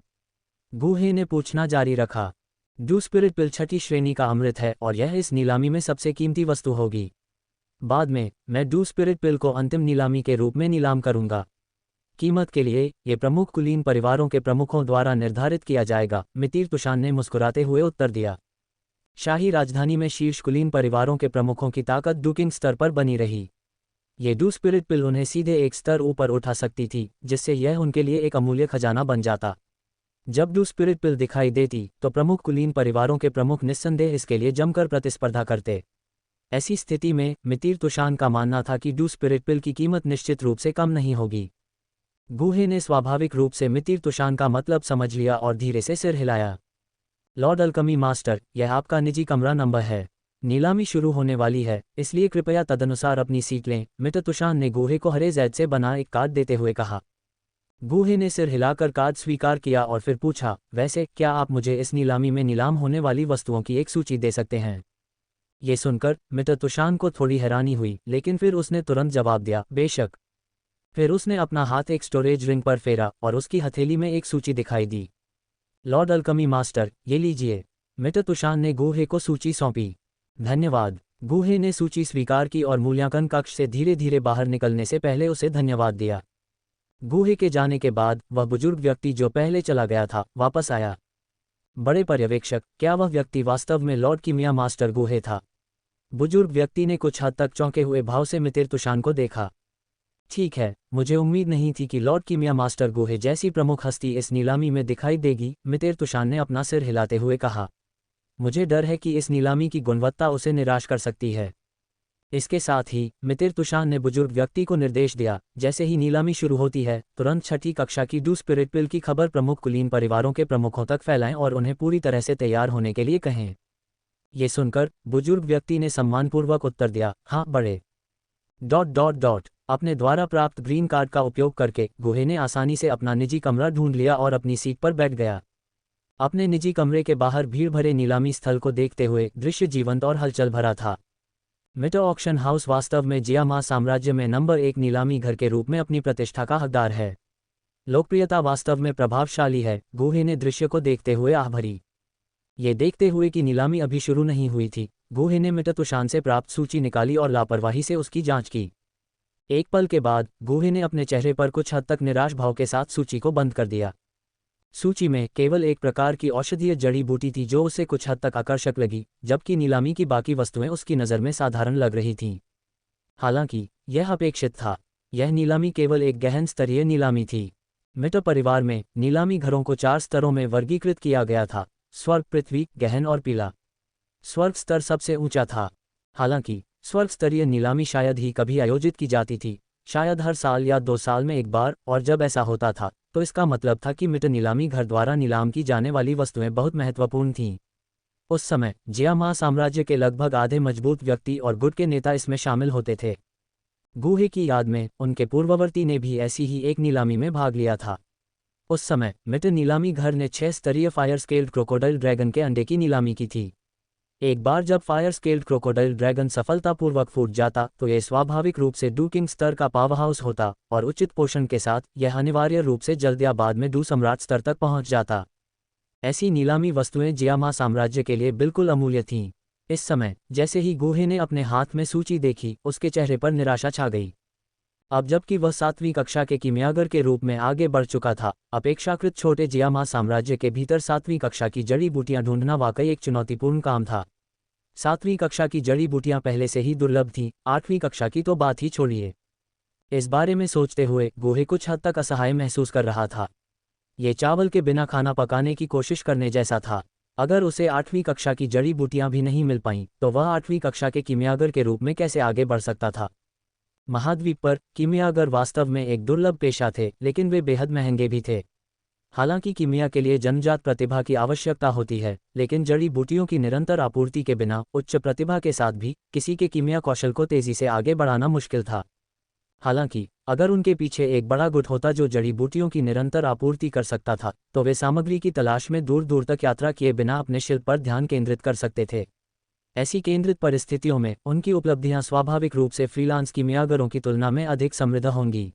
गूहे ने पूछना जारी रखा। डू स्पिरिट पिल छठी श्रेणी का अमृत है और यह इस नीलामी में सबसे कीमती वस्तु होगी। बाद में मैं डू स्पिरिट पिल को अंतिम नीलामी के रूप में नीलाम करूंगा। कीमत के लिए ये प्रमुख कुलीन परिवारों के प्रमुखों द्वारा निर्धारित किया जाएगा, मितीर तुशान ने मुस्कुराते हुए उत्तर दिया। शाही राजधानी में शीर्ष कुलीन परिवारों के प्रमुखों की ताकत डुकिंग स्तर पर बनी रही। ये डू स्पिरिट पिल उन्हें सीधे एक स्तर ऊपर उठा सकती थी, जिससे यह उनके लिए एक अमूल्य खजाना बन जाता। जब डू स्पिरिट पिल दिखाई देती तो प्रमुख कुलीन परिवारों के प्रमुख निस्संदेह इसके लिए जमकर प्रतिस्पर्धा करते। ऐसी स्थिति में मितीर तुशान का मानना था कि डू स्पिरिट पिल की कीमत निश्चित रूप से कम नहीं होगी। गूहे ने स्वाभाविक रूप से मितीर तुशान का मतलब समझ लिया और धीरे से सिर हिलाया। लॉर्ड अल्कमी मास्टर, यह आपका निजी कमरा नंबर है। नीलामी शुरू होने वाली है, इसलिए कृपया तदनुसार अपनी सीट लें, मितीर तुशान ने गूहे को हरे जैद से बना एक कार्ड देते हुए कहा। गूहे ने सिर हिलाकर कार्ड स्वीकार किया और फिर पूछा, वैसे क्या आप मुझे इस नीलामी में नीलाम होने वाली वस्तुओं की एक सूची दे सकते हैं? ये सुनकर मितीर तुशान को थोड़ी हैरानी हुई, लेकिन फिर उसने तुरंत जवाब दिया, बेशक। फिर उसने अपना हाथ एक स्टोरेज रिंग पर फेरा और उसकी हथेली में एक सूची दिखाई दी। लॉर्ड अल्कमी मास्टर, ये लीजिए। मितीर तुशान ने गूहे को सूची सौंपी। धन्यवाद। गूहे ने सूची स्वीकार की और मूल्यांकन कक्ष से धीरे धीरे बाहर निकलने से पहले उसे धन्यवाद दिया। गूहे के जाने के बाद वह बुजुर्ग व्यक्ति जो पहले चला गया था वापस आया। बड़े पर्यवेक्षक, क्या वह व्यक्ति वास्तव में लॉर्ड कीमिया मास्टर गूहे था? बुजुर्ग व्यक्ति ने कुछ हद तक चौंके हुए भाव से मितिर तुशान को देखा। ठीक है, मुझे उम्मीद नहीं थी कि लॉर्ड कीमिया मास्टर गूहे जैसी प्रमुख हस्ती इस नीलामी में दिखाई देगी, मितिर तुशान ने अपना सिर हिलाते हुए कहा। मुझे डर है कि इस नीलामी की गुणवत्ता उसे निराश कर सकती है। इसके साथ ही मितिर तुशान ने बुजुर्ग व्यक्ति को निर्देश दिया, जैसे ही नीलामी शुरू होती है तुरंत छठी कक्षा की डू स्पिरिट पिल की खबर प्रमुख कुलीन परिवारों के प्रमुखों तक फैलाएं और उन्हें पूरी तरह से तैयार होने के लिए कहें। ये सुनकर बुजुर्ग व्यक्ति ने सम्मानपूर्वक उत्तर दिया, हाँ बड़े। अपने द्वारा प्राप्त ग्रीन कार्ड का उपयोग करके गूहे ने आसानी से अपना निजी कमरा ढूंढ लिया और अपनी सीट पर बैठ गया। अपने निजी कमरे के बाहर भीड़ भरे नीलामी स्थल को देखते हुए दृश्य जीवंत और हलचल भरा था। मिटो ऑक्शन हाउस वास्तव में जियामा साम्राज्य में नंबर 1 नीलामी घर के रूप में अपनी प्रतिष्ठा का हकदार है। लोकप्रियता वास्तव में प्रभावशाली है, गूहे ने दृश्य को देखते हुए आह भरी। ये देखते हुए कि नीलामी अभी शुरू नहीं हुई थी, गूहे ने मिटर तुशान से प्राप्त सूची निकाली और लापरवाही से उसकी जांच की। एक पल के बाद गूहे ने अपने चेहरे पर कुछ हद तक निराश भाव के साथ सूची को बंद कर दिया। सूची में केवल एक प्रकार की औषधीय जड़ी बूटी थी जो उसे कुछ हद तक आकर्षक लगी, जबकि नीलामी की बाकी वस्तुएं उसकी नज़र में साधारण लग रही थीं। हालांकि यह अपेक्षित था, यह नीलामी केवल एक गहन स्तरीय नीलामी थी। मिटर परिवार में नीलामी घरों को 4 स्तरों में वर्गीकृत किया गया था: स्वर्ग, पृथ्वी, गहन और पीला। स्वर्ग स्तर सबसे ऊंचा था। हालांकि स्वर्ग स्तरीय नीलामी शायद ही कभी आयोजित की जाती थी, शायद हर साल या 2 साल में एक बार, और जब ऐसा होता था तो इसका मतलब था कि मिटर नीलामी घर द्वारा नीलाम की जाने वाली वस्तुएं बहुत महत्वपूर्ण थीं। उस समय जियामा साम्राज्य के लगभग आधे मजबूत व्यक्ति और गुट के नेता इसमें शामिल होते थे। गूहे की याद में उनके पूर्ववर्ती ने भी ऐसी ही एक नीलामी में भाग लिया था। उस समय मिटर नीलामी घर ने 6 स्तरीय फायर स्केल्ड क्रोकोडाइल ड्रैगन के अंडे की नीलामी की थी। एक बार जब फायर स्केल्ड क्रोकोडाइल ड्रैगन सफलतापूर्वक फूट जाता तो यह स्वाभाविक रूप से डू किंग स्तर का पावरहाउस होता और उचित पोषण के साथ यह अनिवार्य रूप से जल्द या बाद में डू सम्राट स्तर तक पहुंच जाता। ऐसी नीलामी वस्तुएं जियामा साम्राज्य के लिए बिल्कुल अमूल्य थीं। इस समय जैसे ही गूहे ने अपने हाथ में सूची देखी, उसके चेहरे पर निराशा छा गई। अब जबकि वह 7वीं कक्षा के कीमियागर के रूप में आगे बढ़ चुका था, अपेक्षाकृत छोटे जियामा साम्राज्य के भीतर 7वीं कक्षा की जड़ी बूटियां ढूंढना वाकई एक चुनौतीपूर्ण काम था। 7वीं कक्षा की जड़ी बूटियां पहले से ही दुर्लभ थीं, 8वीं कक्षा की तो बात ही छोड़िए। इस बारे में सोचते हुए गूहे कुछ हद तक असहाय महसूस कर रहा था। ये चावल के बिना खाना पकाने की कोशिश करने जैसा था। अगर उसे 8वीं कक्षा की जड़ी बूटियां भी नहीं मिल पाईं तो वह 8वीं कक्षा के कीमियागर के रूप में कैसे आगे बढ़ सकता था। महाद्वीप पर कीमियागर वास्तव में एक दुर्लभ पेशा थे, लेकिन वे बेहद महंगे भी थे। हालांकि कीमिया के लिए जन्मजात प्रतिभा की आवश्यकता होती है, लेकिन जड़ी बूटियों की निरंतर आपूर्ति के बिना उच्च प्रतिभा के साथ भी किसी के कीमिया कौशल को तेजी से आगे बढ़ाना मुश्किल था। हालांकि अगर उनके पीछे एक बड़ा गुट होता जो जड़ी बूटियों की निरंतर आपूर्ति कर सकता था, तो वे सामग्री की तलाश में दूर दूर तक यात्रा किए बिना अपने शिल्प पर ध्यान केंद्रित कर सकते थे। ऐसी केंद्रित परिस्थितियों में उनकी उपलब्धियां स्वाभाविक रूप से फ्रीलांस कीमियागरों की तुलना में अधिक समृद्ध होंगी।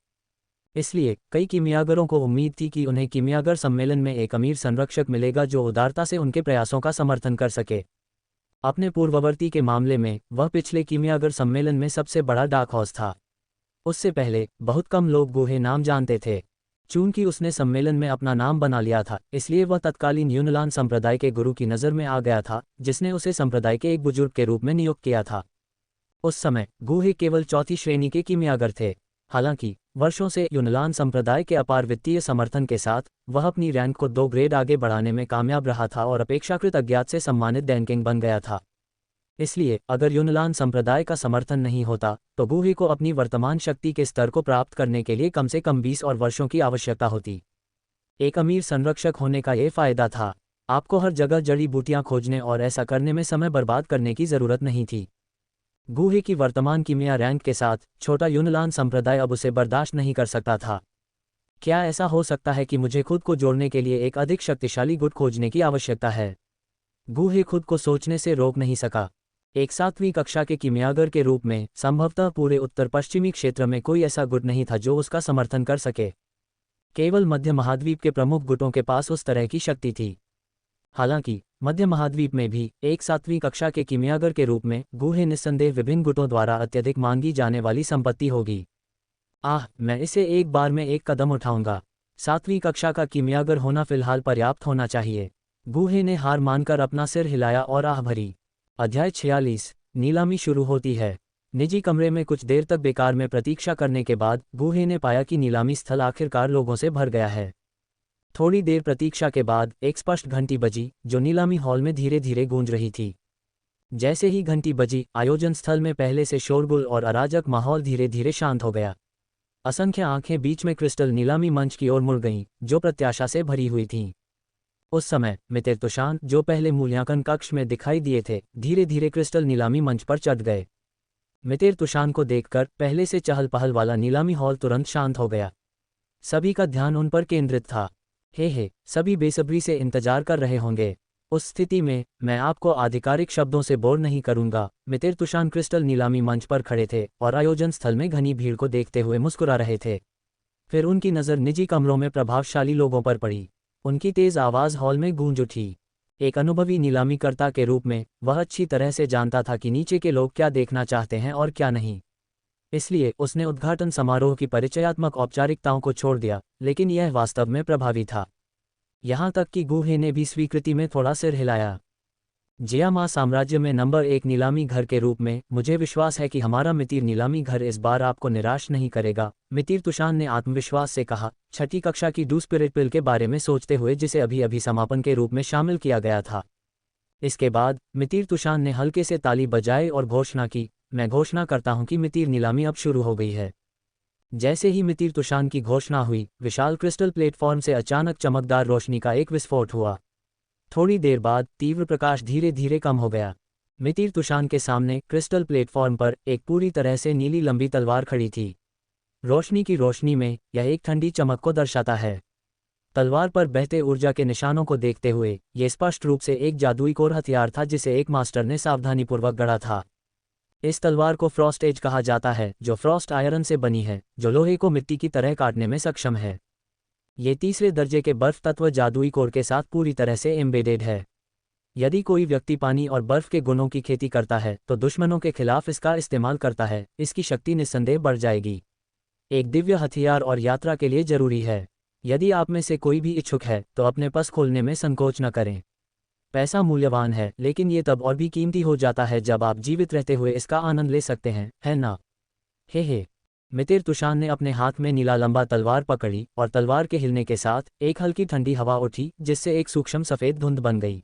इसलिए कई कीमियागरों को उम्मीद थी कि उन्हें कीमियागर सम्मेलन में एक अमीर संरक्षक मिलेगा जो उदारता से उनके प्रयासों का समर्थन कर सके। अपने पूर्ववर्ती के मामले में वह पिछले कीमियागर सम्मेलन में सबसे बड़ा डाक हॉर्स था। उससे पहले बहुत कम लोग गूहे नाम जानते थे। चूंकि उसने सम्मेलन में अपना नाम बना लिया था, इसलिए वह तत्कालीन यूनलान संप्रदाय के गुरु की नज़र में आ गया था, जिसने उसे संप्रदाय के एक बुजुर्ग के रूप में नियुक्त किया था। उस समय गूहे केवल 4थी श्रेणी के कीमियागर थे। हालांकि वर्षों से यूनलान संप्रदाय के अपार वित्तीय समर्थन के साथ वह अपनी रैंक को 2 ग्रेड आगे बढ़ाने में कामयाब रहा था और अपेक्षाकृत अज्ञात से सम्मानित डैनकिंग बन गया था। इसलिए अगर यूनलान संप्रदाय का समर्थन नहीं होता तो गूहे को अपनी वर्तमान शक्ति के स्तर को प्राप्त करने के लिए कम से कम 20 और वर्षों की आवश्यकता होती। एक अमीर संरक्षक होने का ये फायदा था, आपको हर जगह जड़ी बूटियां खोजने और ऐसा करने में समय बर्बाद करने की जरूरत नहीं थी। गूहे की वर्तमान कीमिया रैंक के साथ छोटा यूनलान संप्रदाय अब उसे बर्दाश्त नहीं कर सकता था। क्या ऐसा हो सकता है कि मुझे खुद को जोड़ने के लिए एक अधिक शक्तिशाली गुट खोजने की आवश्यकता है? गूहे खुद को सोचने से रोक नहीं सका। एक 7वीं कक्षा के कीमियागर के रूप में संभवतः पूरे उत्तर पश्चिमी क्षेत्र में कोई ऐसा गुट नहीं था जो उसका समर्थन कर सके। केवल मध्य महाद्वीप के प्रमुख गुटों के पास उस तरह की शक्ति थी। हालांकि मध्य महाद्वीप में भी एक 7वीं कक्षा के कीमियागर के रूप में गूहे निस्संदेह विभिन्न गुटों द्वारा अत्यधिक मांगी जाने वाली संपत्ति होगी। मैं इसे एक बार में एक कदम उठाऊंगा। 7वीं कक्षा का कीमियागर होना फिलहाल पर्याप्त होना चाहिए। गूहे ने हार मानकर अपना सिर हिलाया और आह भरी। अध्याय 46। नीलामी शुरू होती है। निजी कमरे में कुछ देर तक बेकार में प्रतीक्षा करने के बाद गूहे ने पाया कि नीलामी स्थल आखिरकार लोगों से भर गया है। थोड़ी देर प्रतीक्षा के बाद एक स्पष्ट घंटी बजी जो नीलामी हॉल में धीरे धीरे गूंज रही थी। जैसे ही घंटी बजी, आयोजन स्थल में पहले से शोरगुल और अराजक माहौल धीरे धीरे शांत हो गया। असंख्य आंखें बीच में क्रिस्टल नीलामी मंच की ओर मुड़ गईं, जो प्रत्याशा से भरी हुई थीं। उस समय मितिर तुशान, जो पहले मूल्यांकन कक्ष में दिखाई दिए थे, धीरे धीरे क्रिस्टल नीलामी मंच पर चढ़ गए। मितिर तुशान को देखकर पहले से चहल पहल वाला नीलामी हॉल तुरंत शांत हो गया। सभी का ध्यान उन पर केंद्रित था। हे, सभी बेसब्री से इंतजार कर रहे होंगे। उस स्थिति में मैं आपको आधिकारिक शब्दों से बोर नहीं करूंगा। मितिर तुशान क्रिस्टल नीलामी मंच पर खड़े थे और आयोजन स्थल में घनी भीड़ को देखते हुए मुस्कुरा रहे थे। फिर उनकी नज़र निजी कमरों में प्रभावशाली लोगों पर पड़ी। उनकी तेज आवाज़ हॉल में गूंज उठी। एक अनुभवी नीलामीकर्ता के रूप में वह अच्छी तरह से जानता था कि नीचे के लोग क्या देखना चाहते हैं और क्या नहीं। इसलिए उसने उद्घाटन समारोह की परिचयात्मक औपचारिकताओं को छोड़ दिया, लेकिन यह वास्तव में प्रभावी था। यहाँ तक कि गूहे ने भी स्वीकृति में थोड़ा सिर हिलाया। जियामा साम्राज्य में नंबर 1 नीलामी घर के रूप में मुझे विश्वास है कि हमारा मितिर नीलामी घर इस बार आपको निराश नहीं करेगा, मितिर तुशान ने आत्मविश्वास से कहा, 6ठी कक्षा की डू स्पिरिट पिल के बारे में सोचते हुए जिसे अभी अभी समापन के रूप में शामिल किया गया था। इसके बाद मितिर तुशान ने हल्के से ताली बजाई और घोषणा की, मैं घोषणा करता हूं कि मितिर नीलामी अब शुरू हो गई है। जैसे ही मितिर तुशान की घोषणा हुई, विशाल क्रिस्टल प्लेटफॉर्म से अचानक चमकदार रोशनी का एक विस्फोट हुआ। थोड़ी देर बाद तीव्र प्रकाश धीरे धीरे कम हो गया। मितिर तुशान के सामने क्रिस्टल प्लेटफॉर्म पर एक पूरी तरह से नीली लंबी तलवार खड़ी थी। रोशनी की रोशनी में यह एक ठंडी चमक को दर्शाता है। तलवार पर बहते ऊर्जा के निशानों को देखते हुए यह स्पष्ट रूप से एक जादुई कोर हथियार था जिसे एक मास्टर ने सावधानीपूर्वक गढ़ा था। इस तलवार को फ्रॉस्ट एज कहा जाता है, जो फ्रॉस्ट आयरन से बनी है, जो लोहे को मिट्टी की तरह काटने में सक्षम है। ये तीसरे दर्जे के बर्फ तत्व जादुई कोर के साथ पूरी तरह से एम्बेडेड है। यदि कोई व्यक्ति पानी और बर्फ के गुणों की खेती करता है तो दुश्मनों के खिलाफ इसका इस्तेमाल करता है, इसकी शक्ति निस्संदेह बढ़ जाएगी। एक दिव्य हथियार और यात्रा के लिए जरूरी है। यदि आप में से कोई भी इच्छुक है तो अपने पास खोलने में संकोच न करें। पैसा मूल्यवान है, लेकिन ये तब और भी कीमती हो जाता है जब आप जीवित रहते हुए इसका आनंद ले सकते हैं, है ना? हे। मितिर तुशान ने अपने हाथ में नीला लंबा तलवार पकड़ी और तलवार के हिलने के साथ एक हल्की ठंडी हवा उठी जिससे एक सूक्ष्म सफ़ेद धुंध बन गई।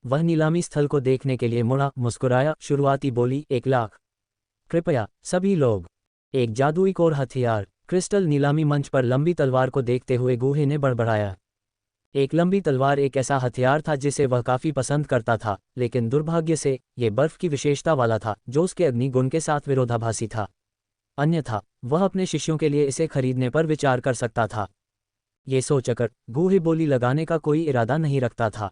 वह नीलामी स्थल को देखने के लिए मुड़ा, मुस्कुराया, शुरुआती बोली, 1 लाख। कृपया सभी लोग। एक जादुई कोर हथियार। क्रिस्टल नीलामी मंच पर लंबी तलवार को देखते हुए गूहे ने बड़बड़ाया। एक लंबी तलवार एक ऐसा हथियार था जिसे वह काफ़ी पसंद करता था, लेकिन दुर्भाग्य से ये बर्फ की विशेषता वाला था जो उसके अग्नि गुण के साथ विरोधाभासी था। अन्यथा वह अपने शिष्यों के लिए इसे खरीदने पर विचार कर सकता था। ये सोचकर गूहे बोली लगाने का कोई इरादा नहीं रखता था।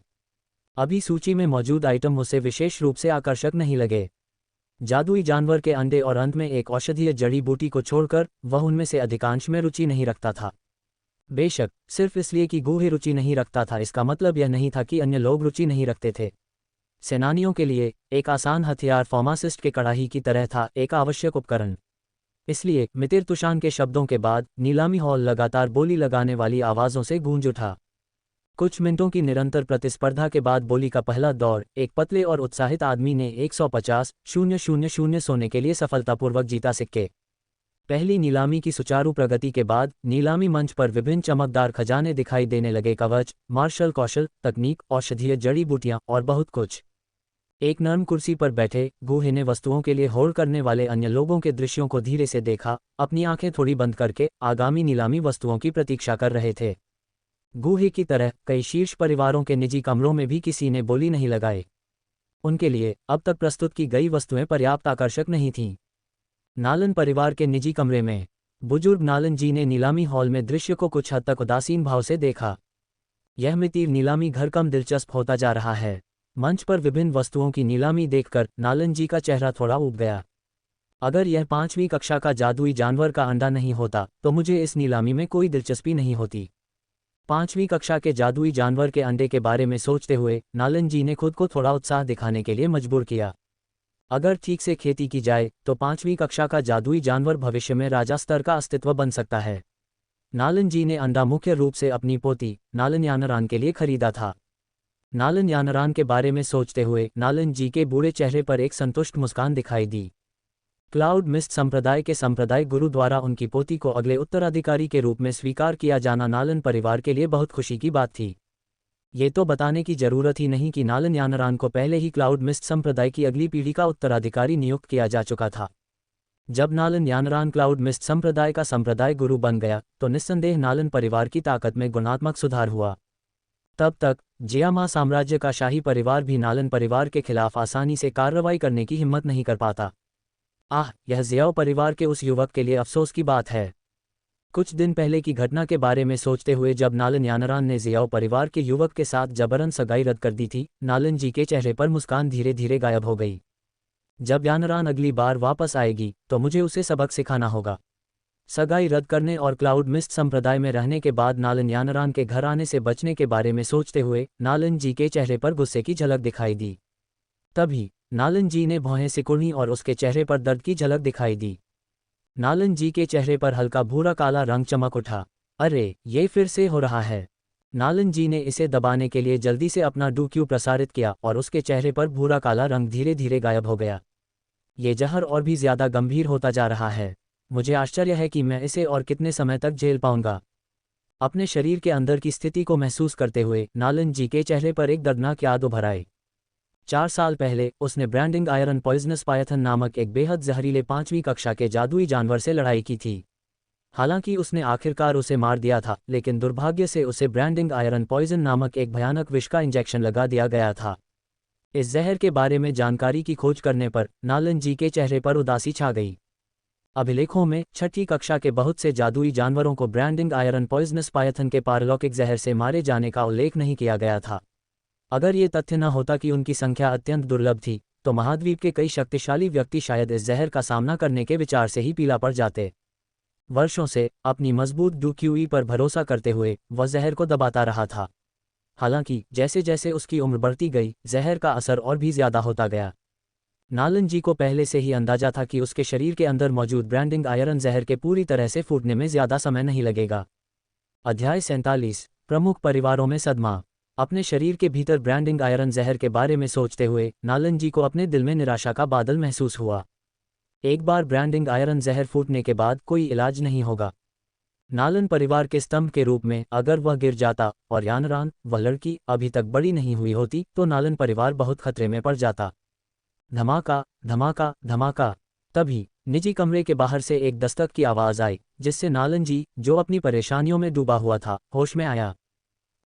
अभी सूची में मौजूद आइटम उसे विशेष रूप से आकर्षक नहीं लगे। जादुई जानवर के अंडे और अंत में एक औषधीय जड़ी बूटी को छोड़कर वह उनमें से अधिकांश में रुचि नहीं रखता था। बेशक सिर्फ इसलिए कि गूहे रुचि नहीं रखता था इसका मतलब यह नहीं था कि अन्य लोग रुचि नहीं रखते थे। सेनानियों के लिए एक आसान हथियार फार्मासिस्ट के कड़ाही की तरह था, एक आवश्यक उपकरण। इसलिए मितिर तुशान के शब्दों के बाद नीलामी हॉल लगातार बोली लगाने वाली आवाज़ों से गूंज उठा। कुछ मिनटों की निरंतर प्रतिस्पर्धा के बाद बोली का पहला दौर एक पतले और उत्साहित आदमी ने 150,000 सोने के लिए सफलतापूर्वक जीता सिक्के। पहली नीलामी की सुचारू प्रगति के बाद नीलामी मंच पर विभिन्न चमकदार खजाने दिखाई देने लगे, कवच, मार्शल कौशल, तकनीक, औषधीय जड़ी बूटियां और बहुत कुछ। एक नर्म कुर्सी पर बैठे गूहे ने वस्तुओं के लिए होड़ करने वाले अन्य लोगों के दृश्यों को धीरे से देखा, अपनी आंखें थोड़ी बंद करके आगामी नीलामी वस्तुओं की प्रतीक्षा कर रहे थे। गूहे की तरह कई शीर्ष परिवारों के निजी कमरों में भी किसी ने बोली नहीं लगाई। उनके लिए अब तक प्रस्तुत की गई वस्तुएं पर्याप्त आकर्षक नहीं थीं। नालन परिवार के निजी कमरे में बुजुर्ग नालन जी ने नीलामी हॉल में दृश्य को कुछ हद तक उदासीन भाव से देखा। यह मितिर नीलामी घर कम दिलचस्प होता जा रहा है। मंच पर विभिन्न वस्तुओं की नीलामी देखकर नालन जी का चेहरा थोड़ा उब गया। अगर यह 5वीं कक्षा का जादुई जानवर का अंडा नहीं होता तो मुझे इस नीलामी में कोई दिलचस्पी नहीं होती। 5वीं कक्षा के जादुई जानवर के अंडे के बारे में सोचते हुए नालन जी ने खुद को थोड़ा उत्साह दिखाने के लिए मजबूर किया। अगर ठीक से खेती की जाए तो 5वीं कक्षा का जादुई जानवर भविष्य में राजा स्तर का अस्तित्व बन सकता है। नालन जी ने अंडा मुख्य रूप से अपनी पोती नालन यानरान के लिए खरीदा था। नालन यानरान के बारे में सोचते हुए नालन जी के बूढ़े चेहरे पर एक संतुष्ट मुस्कान दिखाई दी। क्लाउड मिस्ट संप्रदाय के संप्रदाय गुरु द्वारा उनकी पोती को अगले उत्तराधिकारी के रूप में स्वीकार किया जाना नालन परिवार के लिए बहुत खुशी की बात थी। ये तो बताने की जरूरत ही नहीं कि नालन यानरान को पहले ही क्लाउड मिस्ट संप्रदाय की अगली पीढ़ी का उत्तराधिकारी नियुक्त किया जा चुका था। जब नालन यानरान क्लाउड मिस्ट संप्रदाय का संप्रदाय गुरु बन गया तो निस्संदेह नालन परिवार की ताकत में गुणात्मक सुधार हुआ। तब तक जियामा साम्राज्य का शाही परिवार भी नालन परिवार के खिलाफ आसानी से कार्रवाई करने की हिम्मत नहीं कर पाता। यह जियाओ परिवार के उस युवक के लिए अफसोस की बात है। कुछ दिन पहले की घटना के बारे में सोचते हुए जब नालन यानरान ने जियाओ परिवार के युवक के साथ जबरन सगाई रद्द कर दी थी, नालन जी के चेहरे पर मुस्कान धीरे धीरे गायब हो गई। जब यानरान अगली बार वापस आएगी तो मुझे उसे सबक सिखाना होगा। सगाई रद्द करने और क्लाउड मिस्ट संप्रदाय में रहने के बाद नालन यानरान के घर आने से बचने के बारे में सोचते हुए नालन जी के चेहरे पर गुस्से की झलक दिखाई दी। तभी नालन जी ने भौहें सिकुड़ी और उसके चेहरे पर दर्द की झलक दिखाई दी। नालन जी के चेहरे पर हल्का भूरा काला रंग चमक उठा। अरे, ये फिर से हो रहा है। नालन जी ने इसे दबाने के लिए जल्दी से अपना डूक्यू प्रसारित किया और उसके चेहरे पर भूरा काला रंग धीरे धीरे गायब हो गया। ये जहर और भी ज्यादा गंभीर होता जा रहा है। मुझे आश्चर्य है कि मैं इसे और कितने समय तक झेल पाऊंगा। अपने शरीर के अंदर की स्थिति को महसूस करते हुए नालन जी के चेहरे पर एक दर्दनाक याद उभर आई। 4 साल पहले उसने ब्रांडिंग आयरन पॉइजनस पायथन नामक एक बेहद जहरीले 5वीं कक्षा के जादुई जानवर से लड़ाई की थी। हालांकि उसने आखिरकार उसे मार दिया था, लेकिन दुर्भाग्य से उसे ब्रांडिंग आयरन पॉइजन नामक एक भयानक विष का इंजेक्शन लगा दिया गया था। इस जहर के बारे में जानकारी की खोज करने पर नालन जी के चेहरे पर उदासी छा गई। अभिलेखों में 6ठी कक्षा के बहुत से जादुई जानवरों को ब्रांडिंग आयरन पॉइजनस पायथन के पारलौकिक जहर से मारे जाने का उल्लेख नहीं किया गया था। अगर ये तथ्य न होता कि उनकी संख्या अत्यंत दुर्लभ थी, तो महाद्वीप के कई शक्तिशाली व्यक्ति शायद इस जहर का सामना करने के विचार से ही पीला पड़ जाते। वर्षों से अपनी मजबूत डूक्यूई पर भरोसा करते हुए वह जहर को दबाता रहा था। हालांकि जैसे जैसे उसकी उम्र बढ़ती गई, जहर का असर और भी ज्यादा होता गया। नालन जी को पहले से ही अंदाजा था कि उसके शरीर के अंदर मौजूद ब्रांडिंग आयरन जहर के पूरी तरह से फूटने में ज्यादा समय नहीं लगेगा। अध्याय 47 प्रमुख परिवारों में सदमा। अपने शरीर के भीतर ब्रांडिंग आयरन जहर के बारे में सोचते हुए नालन जी को अपने दिल में निराशा का बादल महसूस हुआ। एक बार ब्रांडिंग आयरन जहर फूटने के बाद कोई इलाज नहीं होगा। नालन परिवार के स्तंभ के रूप में अगर वह गिर जाता और यानरान, वह लड़की, अभी तक बड़ी नहीं हुई होती तो नालन परिवार बहुत खतरे में पड़ जाता। धमाका धमाका धमाका। तभी निजी कमरे के बाहर से एक दस्तक की आवाज आई, जिससे नालन जी, जो अपनी परेशानियों में डूबा हुआ था, होश में आया।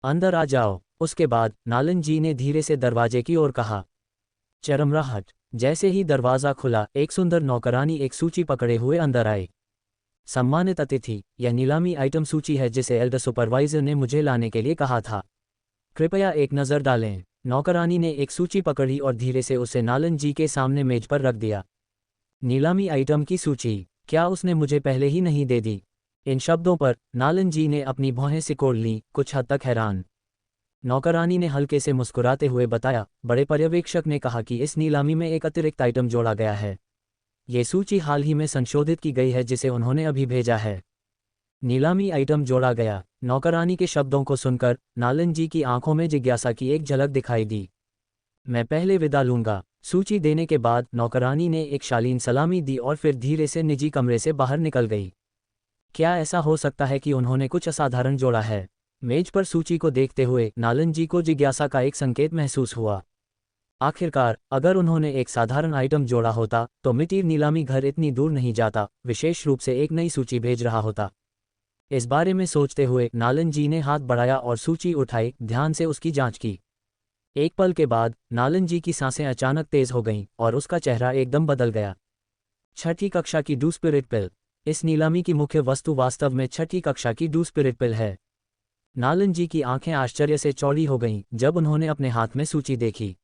अंदर आ जाओ। उसके बाद नालन जी ने धीरे से दरवाजे की ओर कहा। चरमराहट। जैसे ही दरवाजा खुला, एक सुंदर नौकरानी एक सूची पकड़े हुए अंदर आए। सम्मानित अतिथि, यह नीलामी आइटम सूची है जिसे एल्डर सुपरवाइजर ने मुझे लाने के लिए कहा था। कृपया एक नज़र डालें। नौकरानी ने एक सूची पकड़ी और धीरे से उसे नालन जी के सामने मेज पर रख दिया। नीलामी आइटम की सूची? क्या उसने मुझे पहले ही नहीं दे दी? इन शब्दों पर नालन जी ने अपनी भौहें सिकोड़ लीं, कुछ हद तक हैरान। नौकरानी ने हल्के से मुस्कुराते हुए बताया, बड़े पर्यवेक्षक ने कहा कि इस नीलामी में एक अतिरिक्त आइटम जोड़ा गया है। ये सूची हाल ही में संशोधित की गई है जिसे उन्होंने अभी भेजा है। नीलामी आइटम जोड़ा गया। नौकरानी के शब्दों को सुनकर नालन जी की आंखों में जिज्ञासा की एक झलक दिखाई दी। मैं पहले विदा लूंगा। सूची देने के बाद नौकरानी ने एक शालीन सलामी दी और फिर धीरे से निजी कमरे से बाहर निकल गई। क्या ऐसा हो सकता है कि उन्होंने कुछ असाधारण जोड़ा है? मेज पर सूची को देखते हुए नालन जी को जिज्ञासा का एक संकेत महसूस हुआ। आखिरकार अगर उन्होंने एक साधारण आइटम जोड़ा होता तो मिटीर नीलामी घर इतनी दूर नहीं जाता, विशेष रूप से एक नई सूची भेज रहा होता। इस बारे में सोचते हुए नालन जी ने हाथ बढ़ाया और सूची उठाई, ध्यान से उसकी जांच की। एक पल के बाद नालन जी की सांसें अचानक तेज हो गईं और उसका चेहरा एकदम बदल गया। 6ठी कक्षा की डू स्पिरिट पिल। इस नीलामी की मुख्य वस्तु वास्तव में 6ठी कक्षा की डू स्पिरिट पिल है। नालन जी की आंखें आश्चर्य से चौड़ी हो गईं जब उन्होंने अपने हाथ में सूची देखी।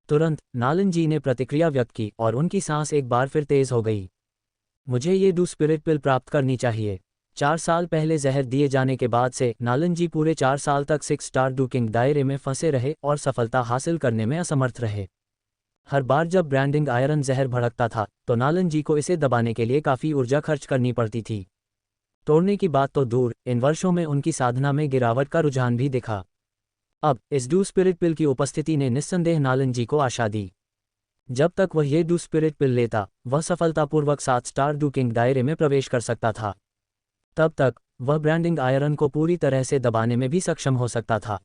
तुरंत नालन जी ने प्रतिक्रिया व्यक्त की और उनकी सांस एक बार फिर तेज हो गई। मुझे ये डू स्पिरिट पिल प्राप्त करनी चाहिए। 4 साल पहले जहर दिए जाने के बाद से नालन जी पूरे 4 साल तक 6 स्टार डुकिंग दायरे में फंसे रहे और सफलता हासिल करने में असमर्थ रहे। हर बार जब ब्रांडिंग आयरन जहर भड़कता था तो नालन जी को इसे दबाने के लिए काफ़ी ऊर्जा खर्च करनी पड़ती थी। तोड़ने की बात तो दूर, इन वर्षों में उनकी साधना में गिरावट का रुझान भी दिखा। अब इस डू स्पिरिट पिल की उपस्थिति ने निस्संदेह नालन जी को आशा दी। जब तक वह ये डू स्पिरिट पिल लेता, वह सफलतापूर्वक 7 स्टार डुकिंग दायरे में प्रवेश कर सकता था। तब तक वह ब्रांडिंग आयरन को पूरी तरह से दबाने में भी सक्षम हो सकता था।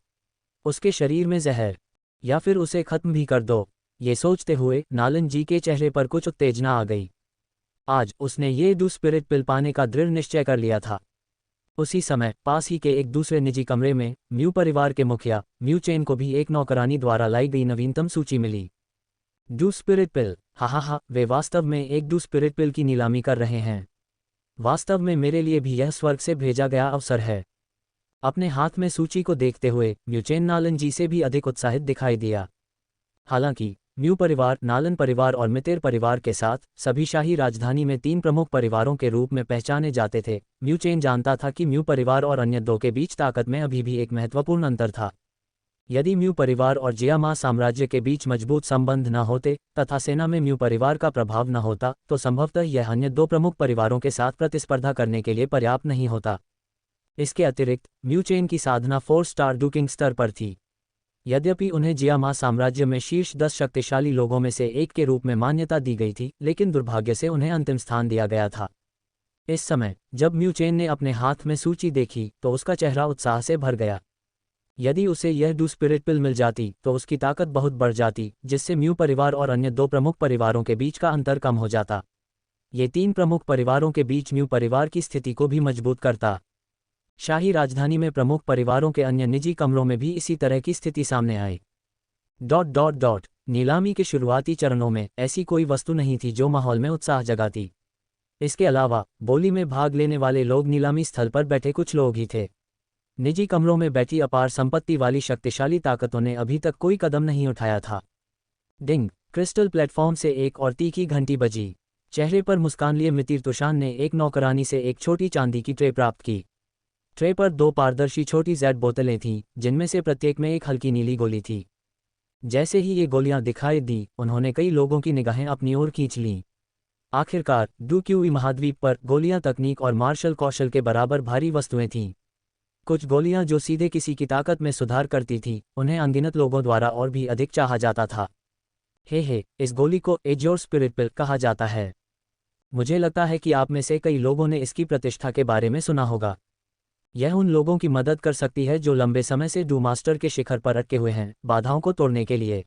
उसके शरीर में जहर, या फिर उसे खत्म भी कर दो, ये सोचते हुए नालन जी के चेहरे पर कुछ उत्तेजना आ गई। आज उसने ये डू स्पिरिट पिल पाने का दृढ़ निश्चय कर लिया था। उसी समय पास ही के एक दूसरे निजी कमरे में म्यू परिवार के मुखिया म्यू चेन को भी एक नौकरानी द्वारा लाई गई नवीनतम सूची मिली। डू स्पिरिट पिल, हा, वे वास्तव में एक डू स्पिरिट पिल की नीलामी कर रहे हैं। वास्तव में मेरे लिए भी यह स्वर्ग से भेजा गया अवसर है। अपने हाथ में सूची को देखते हुए म्यू चेन नालन जी से भी अधिक उत्साहित दिखाई दिया। हालांकि म्यू परिवार नालन परिवार और मितेर परिवार के साथ सभी शाही राजधानी में 3 प्रमुख परिवारों के रूप में पहचाने जाते थे, म्यू चेन जानता था कि म्यू परिवार और अन्य दो के बीच ताकत में अभी भी एक महत्वपूर्ण अंतर था। यदि म्यू परिवार और जियामा साम्राज्य के बीच मजबूत संबंध न होते तथा सेना में म्यू परिवार का प्रभाव न होता तो संभवतः यह अन्य 2 प्रमुख परिवारों के साथ प्रतिस्पर्धा करने के लिए पर्याप्त नहीं होता। इसके अतिरिक्त म्यू चेन की साधना 4 स्टार डुकिंग स्तर पर थी। यद्यपि उन्हें जियामा साम्राज्य में शीर्ष 10 शक्तिशाली लोगों में से एक के रूप में मान्यता दी गई थी, लेकिन दुर्भाग्य से उन्हें अंतिम स्थान दिया गया था। इस समय जब म्यू चेन ने अपने हाथ में सूची देखी तो उसका चेहरा उत्साह से भर गया। यदि उसे यह डू स्पिरिट पिल मिल जाती तो उसकी ताकत बहुत बढ़ जाती, जिससे म्यू परिवार और अन्य 2 प्रमुख परिवारों के बीच का अंतर कम हो जाता। ये 3 प्रमुख परिवारों के बीच म्यू परिवार की स्थिति को भी मजबूत करता। शाही राजधानी में प्रमुख परिवारों के अन्य निजी कमरों में भी इसी तरह की स्थिति सामने आई। नीलामी के शुरुआती चरणों में ऐसी कोई वस्तु नहीं थी जो माहौल में उत्साह जगाती। इसके अलावा बोली में भाग लेने वाले लोग नीलामी स्थल पर बैठे कुछ लोग ही थे। निजी कमरों में बैठी अपार संपत्ति वाली शक्तिशाली ताकतों ने अभी तक कोई कदम नहीं उठाया था। डिंग, क्रिस्टल प्लेटफॉर्म से एक और तीखी घंटी बजी। चेहरे पर मुस्कान लिए मितिर तुषान ने एक नौकरानी से एक छोटी चांदी की ट्रे प्राप्त की। ट्रे पर 2 पारदर्शी छोटी जेड बोतलें थीं, जिनमें से प्रत्येक में एक हल्की नीली गोली थी। जैसे ही ये गोलियां दिखाई दी, उन्होंने कई लोगों की निगाहें अपनी ओर खींच लीं। आखिरकार डूक्यूई महाद्वीप पर गोलियां तकनीक और मार्शल कौशल के बराबर भारी वस्तुएं थीं। कुछ गोलियां जो सीधे किसी की ताकत में सुधार करती थीं, उन्हें अनगिनत लोगों द्वारा और भी अधिक चाहा जाता था। इस गोली को एज योर स्पिरिट पिल कहा जाता है। मुझे लगता है कि आप में से कई लोगों ने इसकी प्रतिष्ठा के बारे में सुना होगा। यह उन लोगों की मदद कर सकती है जो लंबे समय से डू मास्टर के शिखर पर अटके हुए हैं, बाधाओं को तोड़ने के लिए।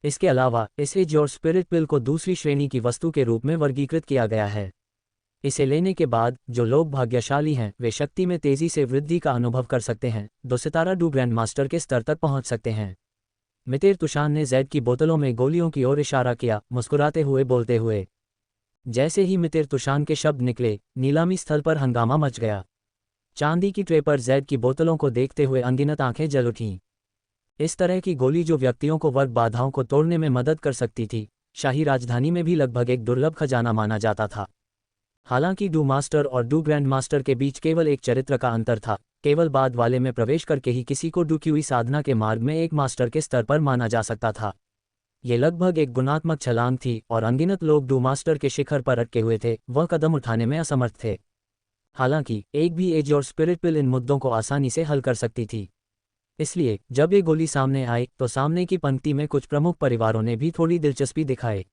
इसके अलावा इस एज योर स्पिरिट पिल को दूसरी श्रेणी की वस्तु के रूप में वर्गीकृत किया गया है। इसे लेने के बाद जो लोग भाग्यशाली हैं वे शक्ति में तेजी से वृद्धि का अनुभव कर सकते हैं, 2 सितारा डू ग्रैंड मास्टर के स्तर तक पहुंच सकते हैं। मितिर तुषान ने जेड की बोतलों में गोलियों की ओर इशारा किया, मुस्कुराते हुए बोलते हुए। जैसे ही मितिर तुषान के शब्द निकले, नीलामी स्थल पर हंगामा मच गया। चांदी की ट्रे पर जेड की बोतलों को देखते हुए अनगिनत आंखें जल उठीं। इस तरह की गोली जो व्यक्तियों को वर्ग बाधाओं को तोड़ने में मदद कर सकती थी, शाही राजधानी में भी लगभग एक दुर्लभ खजाना माना जाता था। हालांकि डू मास्टर और डू ग्रैंड मास्टर के बीच केवल एक चरित्र का अंतर था, केवल बाद वाले में प्रवेश करके ही किसी को डूक्यूई साधना के मार्ग में एक मास्टर के स्तर पर माना जा सकता था। ये लगभग एक गुणात्मक छलांग थी और अनगिनत लोग डू मास्टर के शिखर पर अटके हुए थे, वह कदम उठाने में असमर्थ थे। हालांकि एक भी एज और स्पिरिट पिल इन मुद्दों को आसानी से हल कर सकती थी। इसलिए जब ये गोली सामने आई तो सामने की पंक्ति में कुछ प्रमुख परिवारों ने भी थोड़ी दिलचस्पी दिखाई।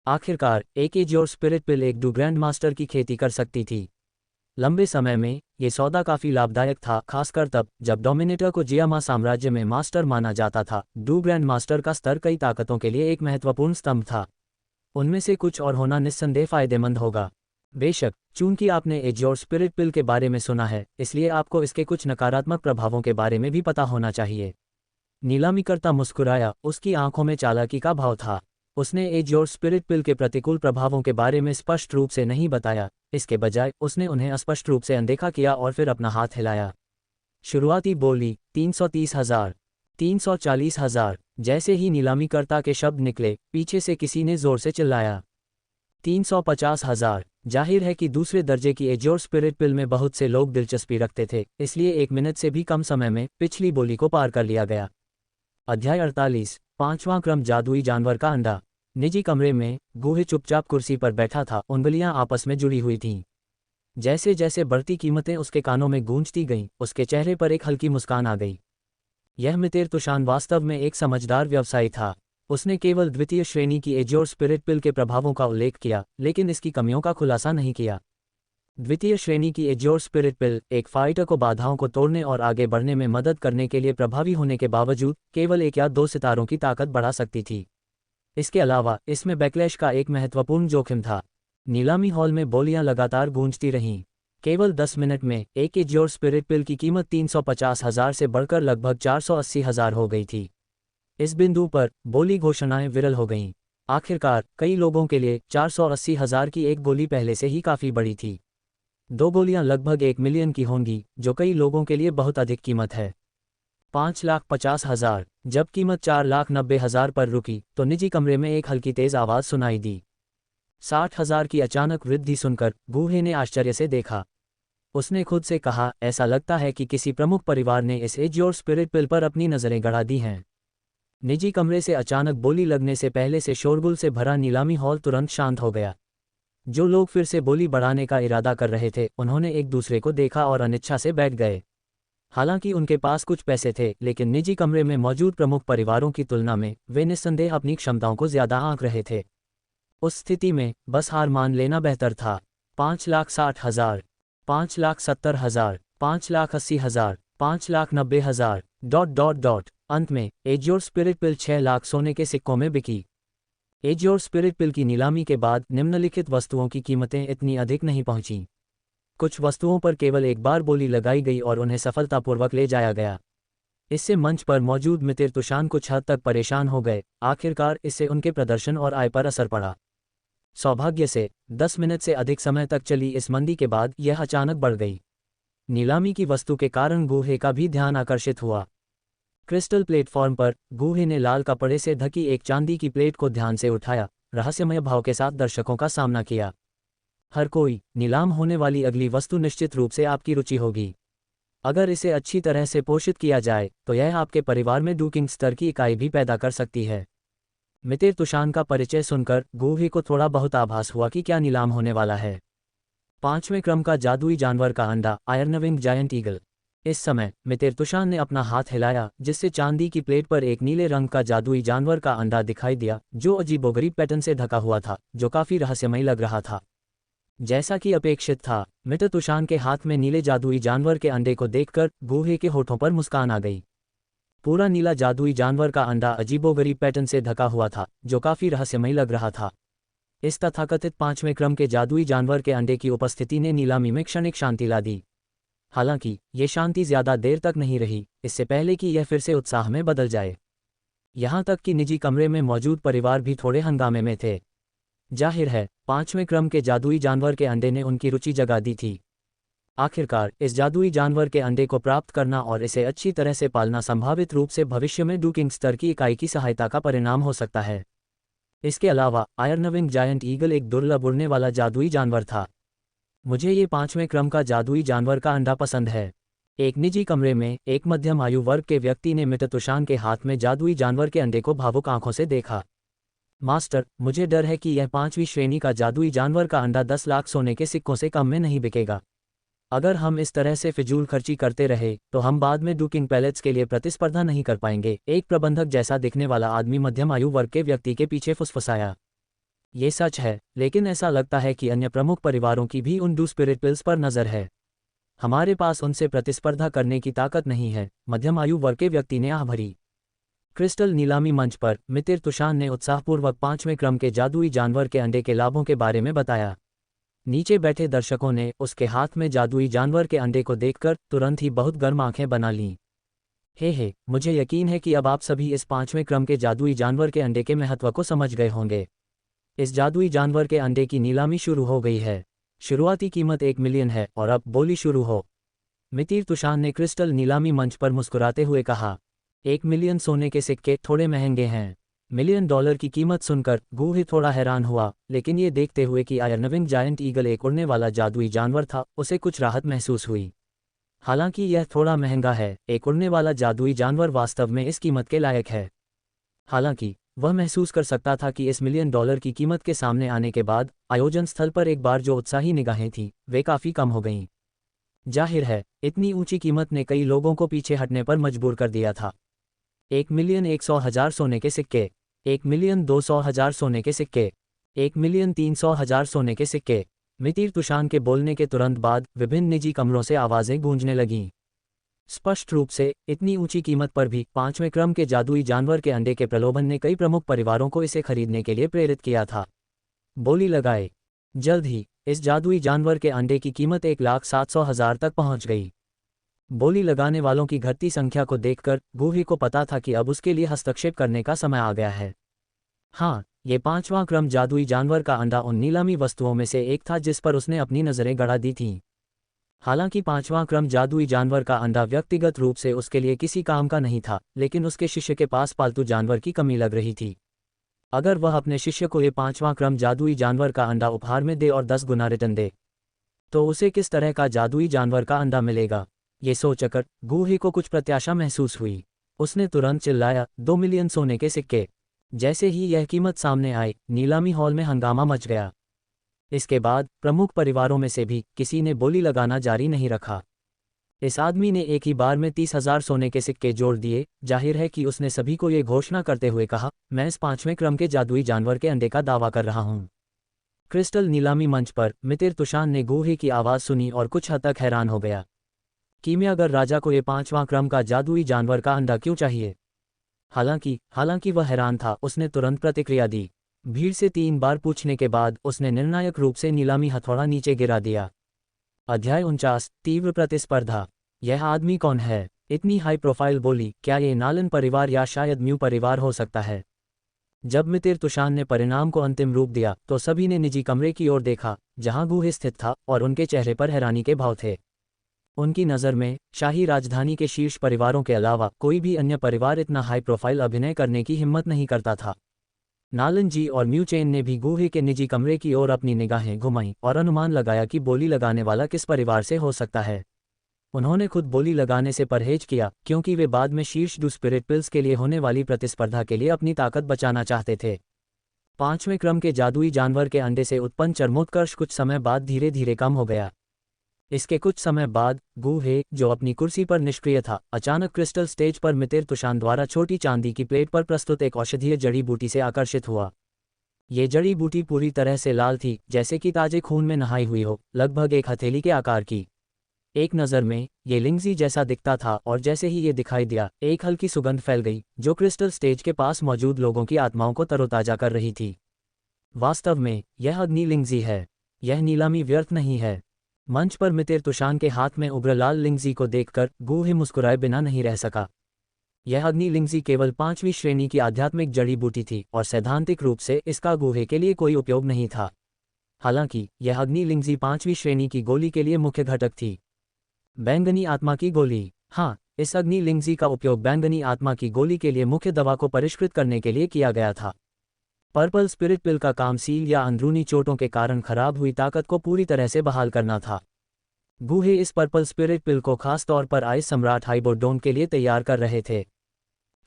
आखिरकार एक एज और स्पिरिट पिल एक डू ग्रैंड मास्टर की खेती कर सकती थी। लंबे समय में ये सौदा काफी लाभदायक था, खासकर तब जब डोमिनेटर को जियामा साम्राज्य में मास्टर माना जाता था। डू ग्रैंड मास्टर का स्तर कई ताकतों के लिए एक महत्वपूर्ण स्तंभ था। उनमें से कुछ और होना निस्संदेह फायदेमंद होगा। बेशक, चूंकि आपने एज और स्पिरिट पिल के बारे में सुना है, इसलिए आपको इसके कुछ नकारात्मक प्रभावों के बारे में भी पता होना चाहिए। नीलामीकर्ता मुस्कुराया, उसकी आंखों में चालाकी का भाव था। उसने एज और स्पिरिट पिल के प्रतिकूल प्रभावों के बारे में स्पष्ट रूप से नहीं बताया, इसके बजाय उसने उन्हें अस्पष्ट रूप से अनदेखा किया और फिर अपना हाथ हिलाया। शुरुआती बोली 330,000, 340,000। जैसे ही नीलामीकर्ता के शब्द निकले, पीछे से किसी ने जोर से चिल्लाया। 350,000। जाहिर है कि दूसरे दर्जे की एज्योर स्पिरिट पिल में बहुत से लोग दिलचस्पी रखते थे, इसलिए 1 मिनट से भी कम समय में पिछली बोली को पार कर लिया गया। अध्याय 48, 5वां क्रम, जादुई जानवर का अंडा। निजी कमरे में गूहे चुपचाप कुर्सी पर बैठा था, उंगलियां आपस में जुड़ी हुई थीं। जैसे जैसे बढ़ती कीमतें उसके कानों में गूंजती गईं, उसके चेहरे पर एक हल्की मुस्कान आ गई। यह मितेर तुशान वास्तव में एक समझदार व्यवसायी था। उसने केवल द्वितीय श्रेणी की एज्योर स्पिरिट पिल के प्रभावों का उल्लेख किया, लेकिन इसकी कमियों का खुलासा नहीं किया। द्वितीय श्रेणी की एज्योर स्पिरिट पिल एक फाइटर को बाधाओं को तोड़ने और आगे बढ़ने में मदद करने के लिए प्रभावी होने के बावजूद केवल 1 या 2 सितारों की ताकत बढ़ा सकती थी। इसके अलावा इसमें बैकलैश का एक महत्वपूर्ण जोखिम था। नीलामी हॉल में बोलियां लगातार गूंजती रहीं। केवल 10 मिनट में एक एज्योर स्पिरिट पिल की कीमत 350,000 से बढ़कर लगभग 480,000 हो गई थी। इस बिंदु पर बोली घोषणाएं विरल हो गईं। आखिरकार कई लोगों के लिए 480,000 की एक गोली पहले से ही काफ़ी बड़ी थी। 2 गोलियां लगभग 1 मिलियन की होंगी, जो कई लोगों के लिए बहुत अधिक कीमत है। 5,50,000। जब कीमत 4,90,000 पर रुकी तो निजी कमरे में एक हल्की तेज आवाज़ सुनाई दी। 60,000 की अचानक वृद्धि सुनकर गूहे ने आश्चर्य से देखा। उसने खुद से कहा, ऐसा लगता है कि किसी प्रमुख परिवार ने इस एज्योर स्पिरिट पिल पर अपनी नज़रें गड़ा दी हैं। निजी कमरे से अचानक बोली लगने से पहले से शोरगुल से भरा नीलामी हॉल तुरंत शांत हो गया। जो लोग फिर से बोली बढ़ाने का इरादा कर रहे थे, उन्होंने एक दूसरे को देखा और अनिच्छा से बैठ गए। हालांकि उनके पास कुछ पैसे थे, लेकिन निजी कमरे में मौजूद प्रमुख परिवारों की तुलना में वे निस्संदेह अपनी क्षमताओं को ज्यादा आंक रहे थे। उस स्थिति में बस हार मान लेना बेहतर था। 5,60,000, 5,70,000, 5,80,000, 5,90,000... अंत में एज्योर स्पिरिट पिल 6 लाख सोने के सिक्कों में बिकी। एज्योर स्पिरिट पिल की नीलामी के बाद निम्नलिखित वस्तुओं की कीमतें इतनी अधिक नहीं पहुंचीं। कुछ वस्तुओं पर केवल एक बार बोली लगाई गई और उन्हें सफलतापूर्वक ले जाया गया। इससे मंच पर मौजूद मितेर तुशान कुछ हद तक परेशान हो गए। आखिरकार इससे उनके प्रदर्शन और आय पर असर पड़ा। सौभाग्य से 10 मिनट से अधिक समय तक चली इस मंदी के बाद यह अचानक बढ़ गई। नीलामी की वस्तु के कारण गूहे का भी ध्यान आकर्षित हुआ। क्रिस्टल प्लेटफॉर्म पर गूहे ने लाल कपड़े से ढकी एक चांदी की प्लेट को ध्यान से उठाया, रहस्यमय भाव के साथ दर्शकों का सामना किया। हर कोई, नीलाम होने वाली अगली वस्तु निश्चित रूप से आपकी रुचि होगी। अगर इसे अच्छी तरह से पोषित किया जाए तो यह आपके परिवार में डुकिंग स्तर की इकाई भी पैदा कर सकती है। मितेर तुशान का परिचय सुनकर गूहे को थोड़ा बहुत आभास हुआ कि क्या नीलाम होने वाला है। 5वें क्रम का जादुई जानवर का अंडा, आयरनविंग जायंट ईगल। इस समय मितेर तुशान ने अपना हाथ हिलाया, जिससे चांदी की प्लेट पर एक नीले रंग का जादुई जानवर का अंडा दिखाई दिया, जो अजीबोगरीब पैटर्न से ढका हुआ था, जो काफी रहस्यमय लग रहा था। जैसा कि अपेक्षित था, मितेर तुशान के हाथ में नीले जादुई जानवर के अंडे को देखकर गूहे के होठों पर मुस्कान आ गई। पूरा नीला जादुई जानवर का अंडा अजीबोगरीब पैटर्न से ढका हुआ था, जो काफी रहस्यमय लग रहा था। इस तथाकथित 5वें क्रम के जादुई जानवर के अंडे की उपस्थिति ने नीलामी में क्षणिक शांति ला दी। हालांकि ये शांति ज्यादा देर तक नहीं रही, इससे पहले कि यह फिर से उत्साह में बदल जाए। यहां तक कि निजी कमरे में मौजूद परिवार भी थोड़े हंगामे में थे। जाहिर है, 5वें क्रम के जादुई जानवर के अंडे ने उनकी रुचि जगा दी थी। आखिरकार इस जादुई जानवर के अंडे को प्राप्त करना और इसे अच्छी तरह से पालना संभावित रूप से भविष्य में डुकिंग स्तर की इकाई की सहायता का परिणाम हो सकता है। इसके अलावा आयरनविंग जायंट ईगल एक दुर्लभ उड़ने वाला जादुई जानवर था। मुझे ये 5वें क्रम का जादुई जानवर का अंडा पसंद है। एक निजी कमरे में एक मध्यम आयु वर्ग के व्यक्ति ने मितेर तुशान के हाथ में जादुई जानवर के अंडे को भावुक आंखों से देखा। मास्टर, मुझे डर है कि यह 5वीं श्रेणी का जादुई जानवर का अंडा 10 लाख सोने के सिक्कों से कम में नहीं बिकेगा। अगर हम इस तरह से फिजूल खर्ची करते रहे तो हम बाद में डुकिंग पैलेट्स के लिए प्रतिस्पर्धा नहीं कर पाएंगे। एक प्रबंधक जैसा दिखने वाला आदमी मध्यम आयु वर्ग के व्यक्ति के पीछे फुसफुसाया। ये सच है, लेकिन ऐसा लगता है कि अन्य प्रमुख परिवारों की भी उन स्पिरिट पिल्स पर नजर है। हमारे पास उनसे प्रतिस्पर्धा करने की ताकत नहीं है, मध्यम आयु वर्ग के व्यक्ति ने आह भरी। क्रिस्टल नीलामी मंच पर मितेर तुशान ने उत्साहपूर्वक 5वें क्रम के जादुई जानवर के अंडे के लाभों के बारे में बताया। नीचे बैठे दर्शकों ने उसके हाथ में जादुई जानवर के अंडे को देखकर तुरंत ही बहुत गर्म आंखें बना लीं। हे, मुझे यकीन है कि अब आप सभी इस 5वें क्रम के जादुई जानवर के अंडे के महत्व को समझ गए होंगे। इस जादुई जानवर के अंडे की नीलामी शुरू हो गई है। शुरुआती कीमत 1 मिलियन है और अब बोली शुरू हो। मितेर तुशान ने क्रिस्टल नीलामी मंच पर मुस्कुराते हुए कहा, 1 मिलियन सोने के सिक्के थोड़े महंगे हैं। $1 मिलियन की कीमत सुनकर गूहे थोड़ा हैरान हुआ, लेकिन ये देखते हुए कि आयरनविंग जायंट ईगल एक उड़ने वाला जादुई जानवर था, उसे कुछ राहत महसूस हुई। हालांकि यह थोड़ा महंगा है, एक उड़ने वाला जादुई जानवर वास्तव में इस कीमत के लायक है। हालांकि वह महसूस कर सकता था कि इस $1 मिलियन की कीमत के सामने आने के बाद आयोजन स्थल पर एक बार जो उत्साही निगाहें थीं, वे काफ़ी कम हो गईं। जाहिर है, इतनी ऊंची कीमत ने कई लोगों को पीछे हटने पर मजबूर कर दिया था। 1,100,000 सोने के सिक्के, 1,200,000 सोने के सिक्के, 1,300,000 सोने के सिक्के। मितिर तुशान के बोलने के तुरंत बाद विभिन्न निजी कमरों से आवाज़ें गूंजने लगीं। स्पष्ट रूप से इतनी ऊंची कीमत पर भी 5वें क्रम के जादुई जानवर के अंडे के प्रलोभन ने कई प्रमुख परिवारों को इसे खरीदने के लिए प्रेरित किया था। बोली लगाए। जल्द ही इस जादुई जानवर के अंडे की कीमत 1,700,000 तक पहुंच गई। बोली लगाने वालों की घटती संख्या को देखकर गूही को पता था कि अब उसके लिए हस्तक्षेप करने का समय आ गया है। हाँ, ये 5वां क्रम जादुई जानवर का अंडा उन नीलामी वस्तुओं में से एक था जिस पर उसने अपनी नज़रें गड़ा दी थीं। हालांकि 5वां क्रम जादुई जानवर का अंडा व्यक्तिगत रूप से उसके लिए किसी काम का नहीं था, लेकिन उसके शिष्य के पास पालतू जानवर की कमी लग रही थी। अगर वह अपने शिष्य को ये 5वां क्रम जादुई जानवर का अंडा उपहार में दे और 10 गुना रिटर्न दे, तो उसे किस तरह का जादुई जानवर का अंडा मिलेगा, ये सोचकर गूही को कुछ प्रत्याशा महसूस हुई। उसने तुरंत चिल्लाया, 2 मिलियन सोने के सिक्के। जैसे ही यह कीमत सामने आई, नीलामी हॉल में हंगामा मच गया। इसके बाद प्रमुख परिवारों में से भी किसी ने बोली लगाना जारी नहीं रखा। इस आदमी ने एक ही बार में 30,000 सोने के सिक्के जोड़ दिए। जाहिर है कि उसने सभी को ये घोषणा करते हुए कहा, मैं इस 5वें क्रम के जादुई जानवर के अंडे का दावा कर रहा हूँ। क्रिस्टल नीलामी मंच पर मितिर तुशान ने गूही की आवाज़ सुनी और कुछ हद तक हैरान हो गया। कीमियागर राजा को ये 5वां क्रम का जादुई जानवर का अंडा क्यों चाहिए? हालांकि वह हैरान था, उसने तुरंत प्रतिक्रिया दी। भीड़ से 3 बार पूछने के बाद उसने निर्णायक रूप से नीलामी हथौड़ा नीचे गिरा दिया। अध्याय 49, तीव्र प्रतिस्पर्धा। यह आदमी कौन है? इतनी हाई प्रोफाइल बोली, क्या ये नालन परिवार या शायद म्यू परिवार हो सकता है? जब मितिर तुशान ने परिणाम को अंतिम रूप दिया तो सभी ने निजी कमरे की ओर देखा जहां गूहे स्थित था, और उनके चेहरे पर हैरानी के भाव थे। उनकी नज़र में शाही राजधानी के शीर्ष परिवारों के अलावा कोई भी अन्य परिवार इतना हाई प्रोफाइल अभिनय करने की हिम्मत नहीं करता था। नालन जी और म्यू चेन ने भी गूहे के निजी कमरे की ओर अपनी निगाहें घुमाईं और अनुमान लगाया कि बोली लगाने वाला किस परिवार से हो सकता है। उन्होंने खुद बोली लगाने से परहेज किया क्योंकि वे बाद में शीर्ष डू स्पिरिट पिल्स के लिए होने वाली प्रतिस्पर्धा के लिए अपनी ताकत बचाना चाहते थे। 5वें क्रम के जादुई जानवर के अंडे से उत्पन्न चरमोत्कर्ष कुछ समय बाद धीरे धीरे कम हो गया। इसके कुछ समय बाद गूहे, जो अपनी कुर्सी पर निष्क्रिय था, अचानक क्रिस्टल स्टेज पर मितिर तुशान द्वारा छोटी चांदी की प्लेट पर प्रस्तुत एक औषधीय जड़ी बूटी से आकर्षित हुआ। ये जड़ी बूटी पूरी तरह से लाल थी, जैसे कि ताजे खून में नहाई हुई हो, लगभग एक हथेली के आकार की। एक नज़र में ये लिंगजी जैसा दिखता था और जैसे ही ये दिखाई दिया, एक हल्की सुगंध फैल गई जो क्रिस्टल स्टेज के पास मौजूद लोगों की आत्माओं को तरोताजा कर रही थी। वास्तव में यह अग्नि लिंगजी है। यह नीलामी व्यर्थ नहीं है। मंच पर मितिर तुशान के हाथ में उग्र लाल लिंगजी को देखकर गूहे मुस्कुराए बिना नहीं रह सका। यह अग्नि लिंगजी केवल 5वीं श्रेणी की आध्यात्मिक जड़ी बूटी थी और सैद्धांतिक रूप से इसका गूहे के लिए कोई उपयोग नहीं था। हालांकि यह अग्नि लिंगजी 5वीं श्रेणी की गोली के लिए मुख्य घटक थी। बैंगनी आत्मा की गोली। हाँ, इस अग्नि लिंगजी का उपयोग बैंगनी आत्मा की गोली के लिए मुख्य दवा को परिष्कृत करने के लिए किया गया था। पर्पल स्पिरिट पिल का काम सील या अंदरूनी चोटों के कारण खराब हुई ताकत को पूरी तरह से बहाल करना था। गूहे इस पर्पल स्पिरिट पिल को खास तौर पर आइस सम्राट हाइबोडोन के लिए तैयार कर रहे थे।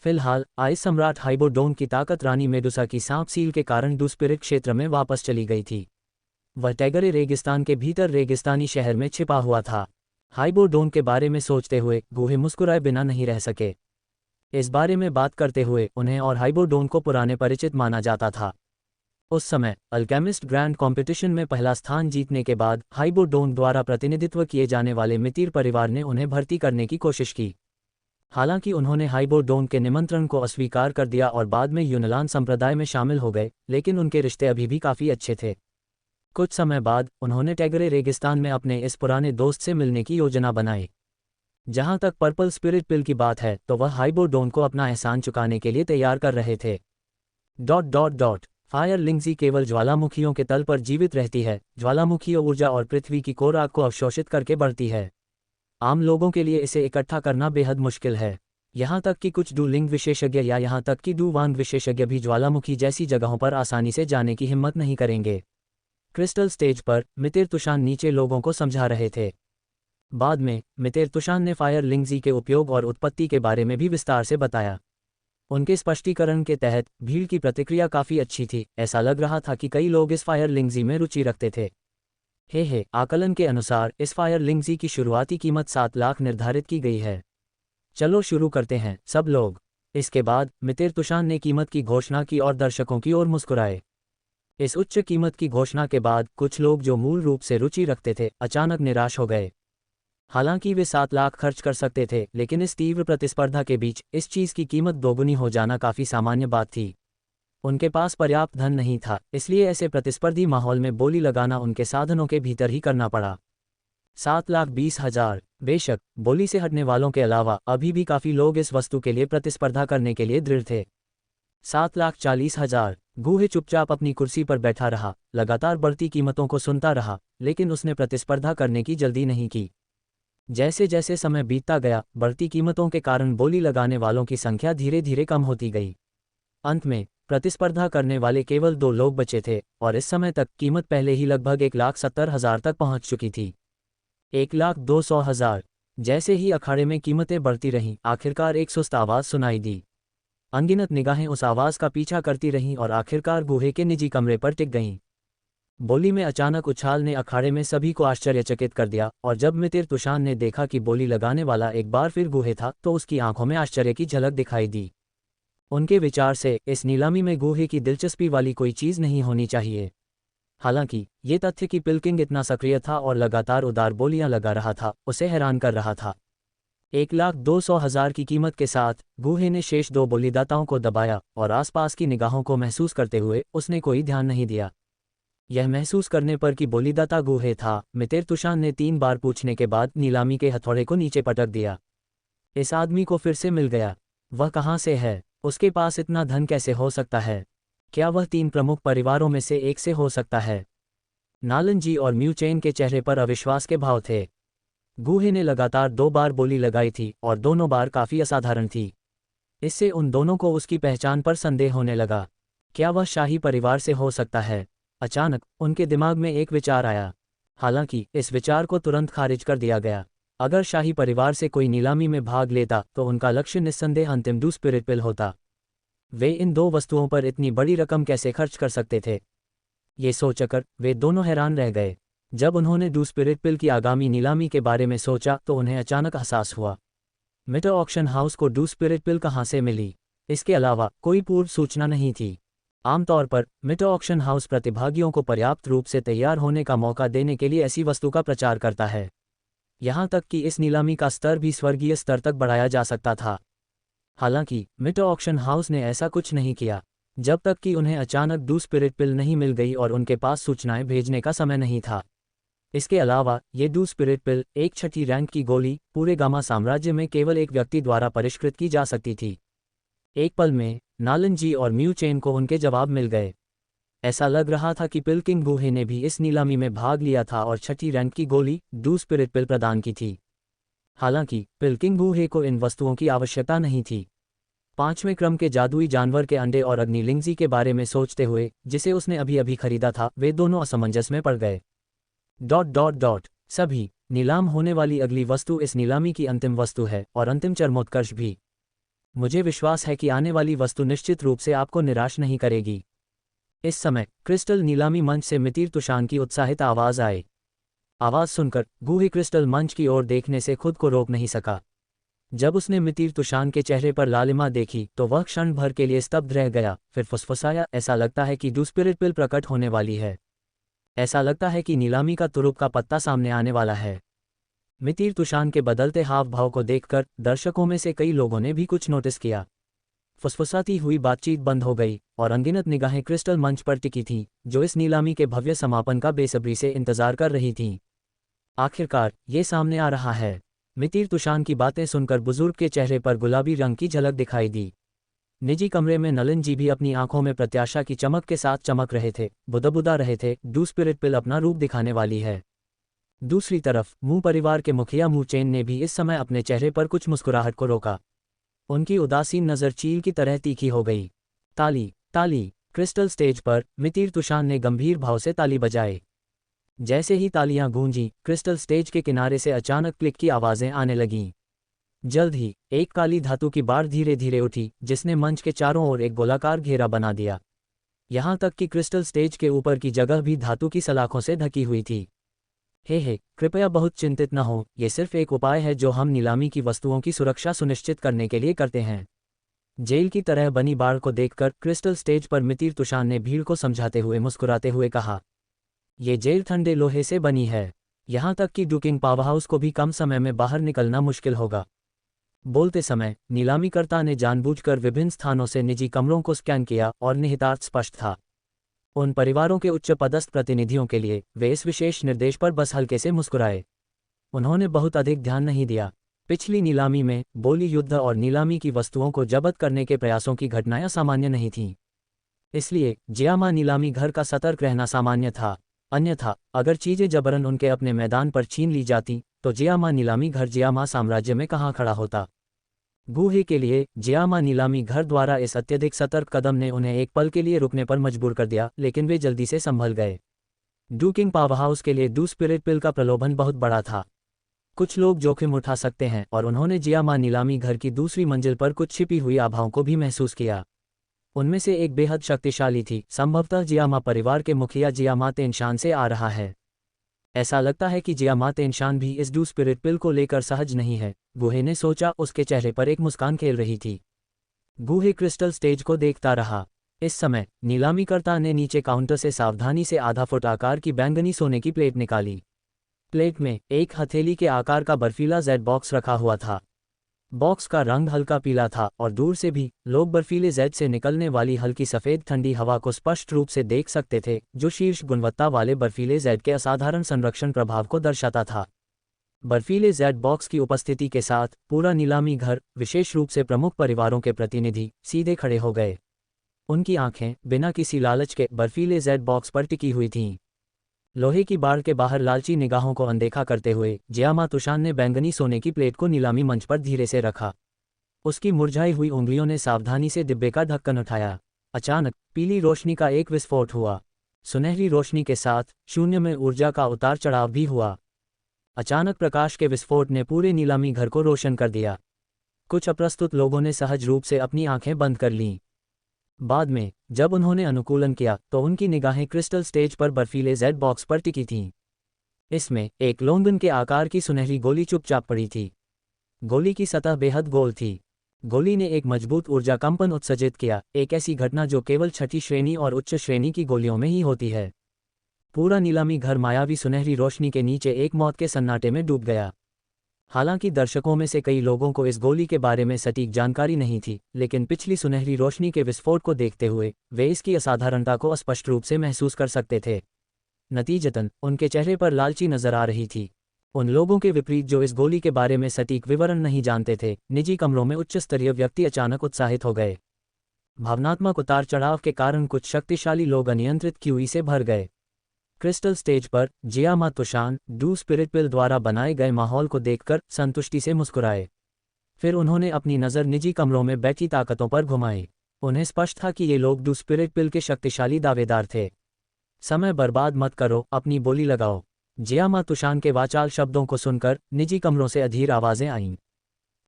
फिलहाल आइस सम्राट हाइबोडोन की ताकत रानी मेडुसा की सांप सील के कारण डू स्पिरिट क्षेत्र में वापस चली गई थी। वह टैगरे रेगिस्तान के भीतर रेगिस्तानी शहर में छिपा हुआ था। हाइबोडोन के बारे में सोचते हुए गूहे मुस्कुराए बिना नहीं रह सके। इस बारे में बात करते हुए उन्हें और हाइबोडोन को पुराने परिचित माना जाता था। उस समय अल्केमिस्ट ग्रैंड कॉम्पिटिशन में पहला स्थान जीतने के बाद हाइबोडोन द्वारा प्रतिनिधित्व किए जाने वाले मितिर परिवार ने उन्हें भर्ती करने की कोशिश की। हालांकि उन्होंने हाइबोडोन के निमंत्रण को अस्वीकार कर दिया और बाद में यूनलान संप्रदाय में शामिल हो गए, लेकिन उनके रिश्ते अभी भी काफ़ी अच्छे थे। कुछ समय बाद उन्होंने टैगरे रेगिस्तान में अपने इस पुराने दोस्त से मिलने की योजना बनाई। जहां तक पर्पल स्पिरिट पिल की बात है तो वह हाइबोडोन को अपना एहसान चुकाने के लिए तैयार कर रहे थे। फायर लिंगजी केवल ज्वालामुखियों के तल पर जीवित रहती है। ज्वालामुखी ऊर्जा और पृथ्वी की कोर आग को अवशोषित करके बढ़ती है। आम लोगों के लिए इसे इकट्ठा करना बेहद मुश्किल है। यहाँ तक कि कुछ डू लिंग विशेषज्ञ या यहाँ तक कि डू वांग विशेषज्ञ भी ज्वालामुखी जैसी जगहों पर आसानी से जाने की हिम्मत नहीं करेंगे। क्रिस्टल स्टेज पर मितिर तुशान नीचे लोगों को समझा रहे थे। बाद में मितिर तुशान ने फायर लिंगजी के उपयोग और उत्पत्ति के बारे में भी विस्तार से बताया। उनके स्पष्टीकरण के तहत भीड़ की प्रतिक्रिया काफ़ी अच्छी थी। ऐसा लग रहा था कि कई लोग इस फायर लिंगजी में रुचि रखते थे। आकलन के अनुसार इस फायर लिंगजी की शुरुआती कीमत 7 लाख निर्धारित की गई है। चलो शुरू करते हैं सब लोग। इसके बाद मितिर तुशान ने कीमत की घोषणा की और दर्शकों की ओर मुस्कुराए। इस उच्च कीमत की घोषणा के बाद कुछ लोग जो मूल रूप से रुचि रखते थे अचानक निराश हो गए। हालांकि वे 7 लाख खर्च कर सकते थे, लेकिन इस तीव्र प्रतिस्पर्धा के बीच इस चीज़ की कीमत दोगुनी हो जाना काफ़ी सामान्य बात थी। उनके पास पर्याप्त धन नहीं था, इसलिए ऐसे प्रतिस्पर्धी माहौल में बोली लगाना उनके साधनों के भीतर ही करना पड़ा। 7,20,000। बेशक बोली से हटने वालों के अलावा अभी भी काफ़ी लोग इस वस्तु के लिए प्रतिस्पर्धा करने के लिए दृढ़ थे। 7,40,000। गूहे चुपचाप अपनी कुर्सी पर बैठा रहा, लगातार बढ़ती कीमतों को सुनता रहा, लेकिन उसने प्रतिस्पर्धा करने की जल्दी नहीं की। जैसे जैसे समय बीतता गया, बढ़ती कीमतों के कारण बोली लगाने वालों की संख्या धीरे धीरे कम होती गई। अंत में प्रतिस्पर्धा करने वाले केवल 2 लोग बचे थे, और इस समय तक कीमत पहले ही लगभग 1,70,000 तक पहुंच चुकी थी। 1,02,000। जैसे ही अखाड़े में कीमतें बढ़ती रहीं, आखिरकार एक सुस्त आवाज़ सुनाई दी। अनगिनत निगाहें उस आवाज़ का पीछा करती रहीं और आखिरकार गुहे के निजी कमरे पर टिक गईं। बोली में अचानक उछाल ने अखाड़े में सभी को आश्चर्यचकित कर दिया, और जब मितिर तुशान ने देखा कि बोली लगाने वाला एक बार फिर गूहे था, तो उसकी आंखों में आश्चर्य की झलक दिखाई दी। उनके विचार से इस नीलामी में गूहे की दिलचस्पी वाली कोई चीज़ नहीं होनी चाहिए। हालांकि ये तथ्य कि पिल्किंग इतना सक्रिय था और लगातार उदार बोलियां लगा रहा था, उसे हैरान कर रहा था। 1,02,000 की कीमत के साथ गूहे ने शेष 2 बोलीदाताओं को दबाया, और आसपास की निगाहों को महसूस करते हुए उसने कोई ध्यान नहीं दिया। यह महसूस करने पर कि बोलीदाता गूहे था, मितिर तुशान ने 3 बार पूछने के बाद नीलामी के हथौड़े को नीचे पटक दिया। इस आदमी को फिर से मिल गया। वह कहाँ से है? उसके पास इतना धन कैसे हो सकता है? क्या वह 3 प्रमुख परिवारों में से एक से हो सकता है? नालन और म्यू चेन के चेहरे पर अविश्वास के भाव थे। गूहे ने लगातार 2 बार बोली लगाई थी, और दोनों बार काफ़ी असाधारण थी। इससे उन दोनों को उसकी पहचान पर संदेह होने लगा। क्या वह शाही परिवार से हो सकता है? अचानक उनके दिमाग में एक विचार आया। हालांकि इस विचार को तुरंत खारिज कर दिया गया। अगर शाही परिवार से कोई नीलामी में भाग लेता तो उनका लक्ष्य निस्संदेह अंतिम डू स्पिरिट पिल होता। वे इन 2 वस्तुओं पर इतनी बड़ी रकम कैसे खर्च कर सकते थे? ये सोचकर वे दोनों हैरान रह गए। जब उन्होंने डू स्पिरिट पिल की आगामी नीलामी के बारे में सोचा तो उन्हें अचानक एहसास हुआ, मिटर ऑक्शन हाउस को डू स्पिरिट पिल कहाँ से मिली? इसके अलावा कोई पूर्व सूचना नहीं थी। आमतौर पर मिटर ऑक्शन हाउस प्रतिभागियों को पर्याप्त रूप से तैयार होने का मौका देने के लिए ऐसी वस्तु का प्रचार करता है। यहाँ तक कि इस नीलामी का स्तर भी स्वर्गीय स्तर तक बढ़ाया जा सकता था। हालांकि मिटर ऑक्शन हाउस ने ऐसा कुछ नहीं किया, जब तक कि उन्हें अचानक डू स्पिरिट पिल नहीं मिल गई और उनके पास सूचनाएं भेजने का समय नहीं था। इसके अलावा ये डू स्पिरिट पिल, एक 6ठी रैंक की गोली, पूरे गामा साम्राज्य में केवल एक व्यक्ति द्वारा परिष्कृत की जा सकती थी। एक पल में नालन और म्यू चेन को उनके जवाब मिल गए। ऐसा लग रहा था कि पिल्किंग गूहे ने भी इस नीलामी में भाग लिया था और 6ठी रैंक की गोली, डू स्पिरिट पिल प्रदान की थी। हालांकि पिल्किंग गूहे को इन वस्तुओं की आवश्यकता नहीं थी। 5वें क्रम के जादुई जानवर के अंडे और अग्निलिंगजी के बारे में सोचते हुए, जिसे उसने अभी अभी खरीदा था, वे दोनों असमंजस में पड़ गए। ... सभी नीलाम होने वाली अगली वस्तु इस नीलामी की अंतिम वस्तु है, और अंतिम चरमोत्कर्ष भी। मुझे विश्वास है कि आने वाली वस्तु निश्चित रूप से आपको निराश नहीं करेगी। इस समय क्रिस्टल नीलामी मंच से मितिर तुशान की उत्साहित आवाज़ आई। आवाज़ सुनकर गूहे क्रिस्टल मंच की ओर देखने से खुद को रोक नहीं सका। जब उसने मितिर तुशान के चेहरे पर लालिमा देखी तो वह क्षण भर के लिए स्तब्ध रह गया, फिर फुसफुसाया, ऐसा लगता है कि डू स्पिरिट पिल प्रकट होने वाली है। ऐसा लगता है कि नीलामी का तुरुप का पत्ता सामने आने वाला है। मितिर तुशान के बदलते हाव भाव को देखकर दर्शकों में से कई लोगों ने भी कुछ नोटिस किया। फुसफुसाती हुई बातचीत बंद हो गई और अनगिनत निगाहें क्रिस्टल मंच पर टिकी थीं, जो इस नीलामी के भव्य समापन का बेसब्री से इंतजार कर रही थीं। आखिरकार ये सामने आ रहा है। मितिर तुशान की बातें सुनकर बुजुर्ग के चेहरे पर गुलाबी रंग की झलक दिखाई दी। निजी कमरे में नलन भी अपनी आंखों में प्रत्याशा की चमक के साथ चमक रहे थे, बुदबुदा रहे थे, डू स्पिरिट पिल अपना रूप दिखाने वाली है। दूसरी तरफ मू परिवार के मुखिया मू चेन ने भी इस समय अपने चेहरे पर कुछ मुस्कुराहट को रोका। उनकी उदासीन नज़र चील की तरह तीखी हो गई। ताली ताली। क्रिस्टल स्टेज पर मितिर तुषान ने गंभीर भाव से ताली बजाई। जैसे ही तालियां गूंजी, क्रिस्टल स्टेज के किनारे से अचानक क्लिक की आवाज़ें आने लगीं। जल्द ही एक काली धातु की बाढ़ धीरे धीरे उठी, जिसने मंच के चारों ओर एक गोलाकार घेरा बना दिया। यहाँ तक कि क्रिस्टल स्टेज के ऊपर की जगह भी धातु की सलाखों से ढकी हुई थी। हे कृपया बहुत चिंतित न हो, ये सिर्फ एक उपाय है जो हम नीलामी की वस्तुओं की सुरक्षा सुनिश्चित करने के लिए करते हैं। जेल की तरह बनी बाढ़ को देखकर क्रिस्टल स्टेज पर मितिर तुषान ने भीड़ को समझाते हुए मुस्कुराते हुए कहा, ये जेल ठंडे लोहे से बनी है, यहाँ तक कि डुकिंग पावरहाउस को भी कम समय में बाहर निकलना मुश्किल होगा। बोलते समय नीलामीकर्ता ने जानबूझकर विभिन्न स्थानों से निजी कमरों को स्कैन किया और निहितार्थ स्पष्ट था। उन परिवारों के उच्च पदस्थ प्रतिनिधियों के लिए वे इस विशेष निर्देश पर बस हल्के से मुस्कुराए। उन्होंने बहुत अधिक ध्यान नहीं दिया। पिछली नीलामी में बोली युद्ध और नीलामी की वस्तुओं को जब्त करने के प्रयासों की घटनाएं सामान्य नहीं थीं। इसलिए जियामा नीलामी घर का सतर्क रहना सामान्य था। अन्यथा अगर चीजें जबरन उनके अपने मैदान पर छीन ली जाती तो जियामा नीलामी घर जियामा साम्राज्य में कहाँ खड़ा होता। गूहे के लिए जियामा नीलामी घर द्वारा इस अत्यधिक सतर्क कदम ने उन्हें एक पल के लिए रुकने पर मजबूर कर दिया, लेकिन वे जल्दी से संभल गए। डुकिंग पावरहाउस के लिए डू स्पिरिट पिल का प्रलोभन बहुत बड़ा था। कुछ लोग जोखिम उठा सकते हैं, और उन्होंने जियामा नीलामी घर की दूसरी मंजिल पर कुछ छिपी हुई आभाओं को भी महसूस किया। उनमें से एक बेहद शक्तिशाली थी, संभवतः जियामा परिवार के मुखिया जियामा तेनशान से आ रहा है। ऐसा लगता है कि जियामा तेनशान भी इस डू स्पिरिट पिल को लेकर सहज नहीं है, गूहे ने सोचा। उसके चेहरे पर एक मुस्कान खेल रही थी। गूहे क्रिस्टल स्टेज को देखता रहा। इस समय नीलामीकर्ता ने नीचे काउंटर से सावधानी से आधा फुट आकार की बैंगनी सोने की प्लेट निकाली। प्लेट में एक हथेली के आकार का बर्फीला जेड बॉक्स रखा हुआ था। बॉक्स का रंग हल्का पीला था और दूर से भी लोग बर्फीले जेड से निकलने वाली हल्की सफ़ेद ठंडी हवा को स्पष्ट रूप से देख सकते थे, जो शीर्ष गुणवत्ता वाले बर्फीले जेड के असाधारण संरक्षण प्रभाव को दर्शाता था। बर्फीले जेड बॉक्स की उपस्थिति के साथ पूरा नीलामी घर, विशेष रूप से प्रमुख परिवारों के प्रतिनिधि, सीधे खड़े हो गए। उनकी आंखें बिना किसी लालच के बर्फीले जेड बॉक्स पर टिकी हुई थीं। लोहे की बाड़ के बाहर लालची निगाहों को अनदेखा करते हुए जियामा तुषान ने बैंगनी सोने की प्लेट को नीलामी मंच पर धीरे से रखा। उसकी मुरझाई हुई उंगलियों ने सावधानी से डिब्बे का ढक्कन उठाया। अचानक पीली रोशनी का एक विस्फोट हुआ। सुनहरी रोशनी के साथ शून्य में ऊर्जा का उतार चढ़ाव भी हुआ। अचानक प्रकाश के विस्फोट ने पूरे नीलामी घर को रोशन कर दिया। कुछ अप्रस्तुत लोगों ने सहज रूप से अपनी आंखें बंद कर लीं। बाद में जब उन्होंने अनुकूलन किया तो उनकी निगाहें क्रिस्टल स्टेज पर बर्फीले जेड बॉक्स पर टिकी थीं। इसमें एक लोंगन के आकार की सुनहरी गोली चुपचाप पड़ी थी। गोली की सतह बेहद गोल थी। गोली ने एक मजबूत ऊर्जा कंपन उत्सर्जित किया, एक ऐसी घटना जो केवल छठी श्रेणी और उच्च श्रेणी की गोलियों में ही होती है। पूरा नीलामी घर मायावी सुनहरी रोशनी के नीचे एक मौत के सन्नाटे में डूब गया। हालांकि दर्शकों में से कई लोगों को इस गोली के बारे में सटीक जानकारी नहीं थी, लेकिन पिछली सुनहरी रोशनी के विस्फोट को देखते हुए वे इसकी असाधारणता को स्पष्ट रूप से महसूस कर सकते थे। नतीजतन उनके चेहरे पर लालची नजर आ रही थी। उन लोगों के विपरीत जो इस गोली के बारे में सटीक विवरण नहीं जानते थे, निजी कमरों में उच्च स्तरीय व्यक्ति अचानक उत्साहित हो गए। भावनात्मक उतार चढ़ाव के कारण कुछ शक्तिशाली लोग अनियंत्रित क्यूई से भर गए। क्रिस्टल स्टेज पर जियामा तुषान डू स्पिरिट पिल द्वारा बनाए गए माहौल को देखकर संतुष्टि से मुस्कुराए। फिर उन्होंने अपनी नज़र निजी कमरों में बैठी ताकतों पर घुमाई। उन्हें स्पष्ट था कि ये लोग डू स्पिरिट पिल के शक्तिशाली दावेदार थे। समय बर्बाद मत करो, अपनी बोली लगाओ। जियामा तुषान के वाचाल शब्दों को सुनकर निजी कमरों से अधीर आवाज़ें आईं।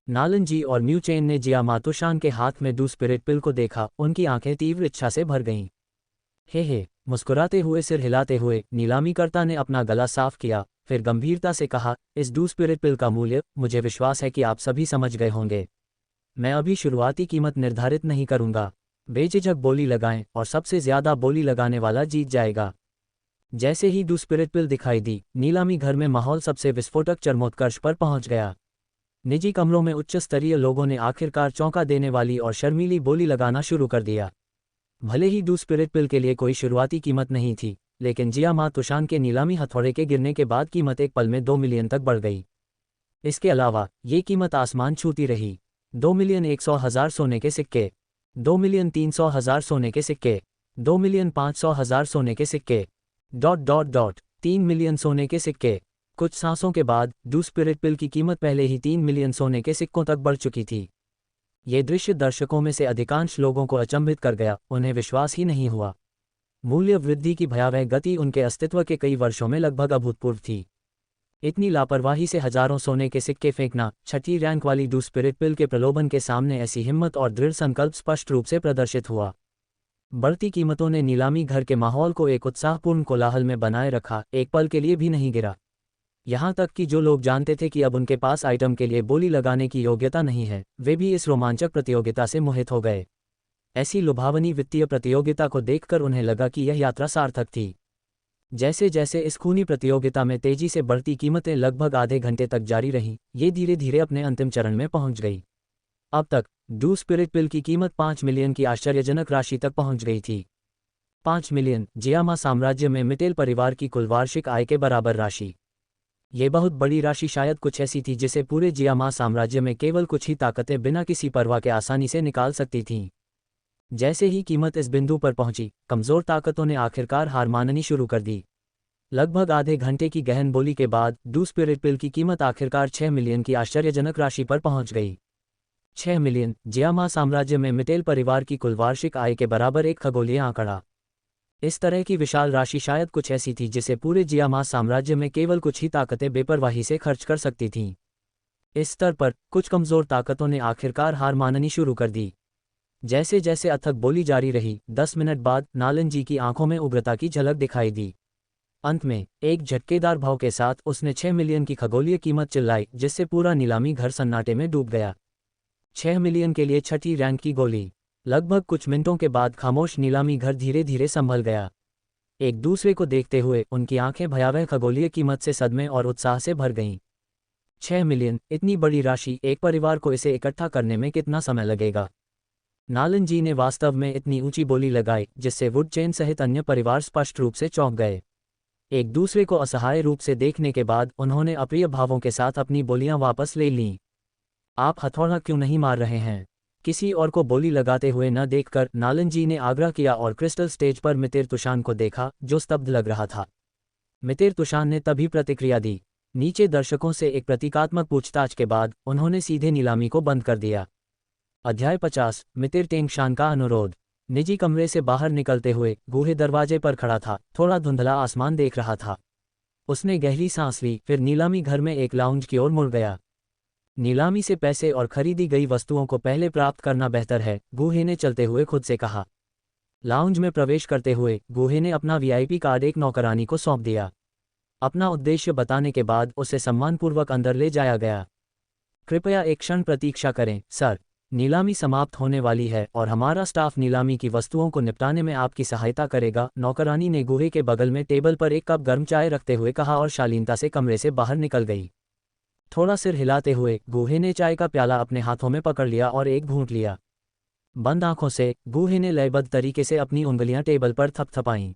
नालन जी और म्यूचेन ने जियामा तुषान के हाथ में डू स्पिरिट पिल को देखा। उनकी आंखें तीव्र इच्छा से भर गईं। हे मुस्कुराते हुए सिर हिलाते हुए नीलामीकर्ता ने अपना गला साफ किया, फिर गंभीरता से कहा, इस डू स्पिरिट पिल का मूल्य मुझे विश्वास है कि आप सभी समझ गए होंगे। मैं अभी शुरुआती कीमत निर्धारित नहीं करूंगा। बेझिझक बोली लगाएं और सबसे ज्यादा बोली लगाने वाला जीत जाएगा। जैसे ही डू स्पिरिट पिल दिखाई दी, नीलामी घर में माहौल सबसे विस्फोटक चरमोत्कर्ष पर पहुंच गया। निजी कमरों में उच्च स्तरीय लोगों ने आखिरकार चौंका देने वाली और शर्मीली बोली लगाना शुरू कर दिया। भले ही डू स्पिरिट पिल के लिए कोई शुरुआती कीमत नहीं थी, लेकिन जियामा तुषान के नीलामी हथौड़े के गिरने के बाद कीमत एक पल में 2 मिलियन तक बढ़ गई। इसके अलावा ये कीमत आसमान छूती रही। 2,100,000 सोने के सिक्के, 2,300,000 सोने के सिक्के, 2,500,000 सोने के सिक्के, ... 3 मिलियन सोने के सिक्के। कुछ सांसों के बाद डू स्पिरिट पिल की कीमत पहले ही 3 मिलियन सोने के सिक्कों तक बढ़ चुकी थी। ये दृश्य दर्शकों में से अधिकांश लोगों को अचंभित कर गया, उन्हें विश्वास ही नहीं हुआ। मूल्य वृद्धि की भयावह गति उनके अस्तित्व के कई वर्षों में लगभग अभूतपूर्व थी। इतनी लापरवाही से हजारों सोने के सिक्के फेंकना, छठी रैंक वाली डू स्पिरिट पिल के प्रलोभन के सामने ऐसी हिम्मत और दृढ़ संकल्प स्पष्ट रूप से प्रदर्शित हुआ। बढ़ती कीमतों ने नीलामी घर के माहौल को एक उत्साहपूर्ण कोलाहल में बनाए रखा, एक पल के लिए भी नहीं गिरा। यहाँ तक कि जो लोग जानते थे कि अब उनके पास आइटम के लिए बोली लगाने की योग्यता नहीं है, वे भी इस रोमांचक प्रतियोगिता से मोहित हो गए। ऐसी लुभावनी वित्तीय प्रतियोगिता को देखकर उन्हें लगा कि यह यात्रा सार्थक थी। जैसे जैसे इस खूनी प्रतियोगिता में तेजी से बढ़ती कीमतें लगभग आधे घंटे तक जारी रहीं, ये धीरे धीरे अपने अंतिम चरण में पहुंच गई। अब तक डू स्पिरिट पिल की कीमत 5 मिलियन की आश्चर्यजनक राशि तक पहुंच गई थी। 5 मिलियन, जियामा साम्राज्य में मिटेल परिवार की कुल वार्षिक आय के बराबर राशि। ये बहुत बड़ी राशि शायद कुछ ऐसी थी जिसे पूरे जियामा साम्राज्य में केवल कुछ ही ताकतें बिना किसी परवाह के आसानी से निकाल सकती थीं। जैसे ही कीमत इस बिंदु पर पहुंची, कमजोर ताकतों ने आखिरकार हार माननी शुरू कर दी। लगभग आधे घंटे की गहन बोली के बाद डू स्पिरिट पिल की कीमत आखिरकार 6 मिलियन की आश्चर्यजनक राशि पर पहुंच गई। 6 मिलियन, जियामा साम्राज्य में मिटेल परिवार की कुल वार्षिक आय के बराबर एक खगोलीय आंकड़ा। इस तरह की विशाल राशि शायद कुछ ऐसी थी जिसे पूरे जियामा साम्राज्य में केवल कुछ ही ताकतें बेपरवाही से खर्च कर सकती थीं। इस स्तर पर कुछ कमजोर ताकतों ने आखिरकार हार माननी शुरू कर दी। जैसे जैसे अथक बोली जारी रही, 10 मिनट बाद नालन जी की आंखों में उग्रता की झलक दिखाई दी। अंत में एक झटकेदार भाव के साथ उसने 6 मिलियन की खगोलीय कीमत चिल्लाई, जिससे पूरा नीलामी घर सन्नाटे में डूब गया। 6 मिलियन के लिए छठी रैंक की गोली। लगभग कुछ मिनटों के बाद खामोश नीलामी घर धीरे धीरे संभल गया। एक दूसरे को देखते हुए उनकी आंखें भयावह खगोलीय कीमत से सदमे और उत्साह से भर गईं। 6 मिलियन, इतनी बड़ी राशि, एक परिवार को इसे इकट्ठा करने में कितना समय लगेगा? नालन जी ने वास्तव में इतनी ऊंची बोली लगाई जिससे वुडचेन सहित अन्य परिवार स्पष्ट रूप से चौंक गए। एक दूसरे को असहाय रूप से देखने के बाद उन्होंने अप्रिय भावों के साथ अपनी बोलियां वापस ले लीं। आप हथौड़ा क्यों नहीं मार रहे हैं? किसी और को बोली लगाते हुए न देखकर नालन जी ने आग्रह किया और क्रिस्टल स्टेज पर मितिर तुशान को देखा, जो स्तब्ध लग रहा था। मितिर तुशान ने तभी प्रतिक्रिया दी। नीचे दर्शकों से एक प्रतीकात्मक पूछताछ के बाद उन्होंने सीधे नीलामी को बंद कर दिया। अध्याय 50, मितिर टेंगशान का अनुरोध। निजी कमरे से बाहर निकलते हुए गूहे दरवाजे पर खड़ा था, थोड़ा धुंधला आसमान देख रहा था। उसने गहरी सांस ली, फिर नीलामी घर में एक लाउंज की ओर मुड़ गया। नीलामी से पैसे और खरीदी गई वस्तुओं को पहले प्राप्त करना बेहतर है, गूहे ने चलते हुए खुद से कहा। लाउंज में प्रवेश करते हुए गूहे ने अपना वीआईपी कार्ड एक नौकरानी को सौंप दिया। अपना उद्देश्य बताने के बाद उसे सम्मानपूर्वक अंदर ले जाया गया। कृपया एक क्षण प्रतीक्षा करें, सर। नीलामी समाप्त होने वाली है और हमारा स्टाफ नीलामी की वस्तुओं को निपटाने में आपकी सहायता करेगा, नौकरानी ने गूहे के बगल में टेबल पर एक कप गर्म चाय रखते हुए कहा और शालीनता से कमरे से बाहर निकल गई। थोड़ा सिर हिलाते हुए गूहे ने चाय का प्याला अपने हाथों में पकड़ लिया और एक घूंट लिया। बंद आंखों से गूहे ने लयबद्ध तरीके से अपनी उंगलियां टेबल पर थपथपाईं।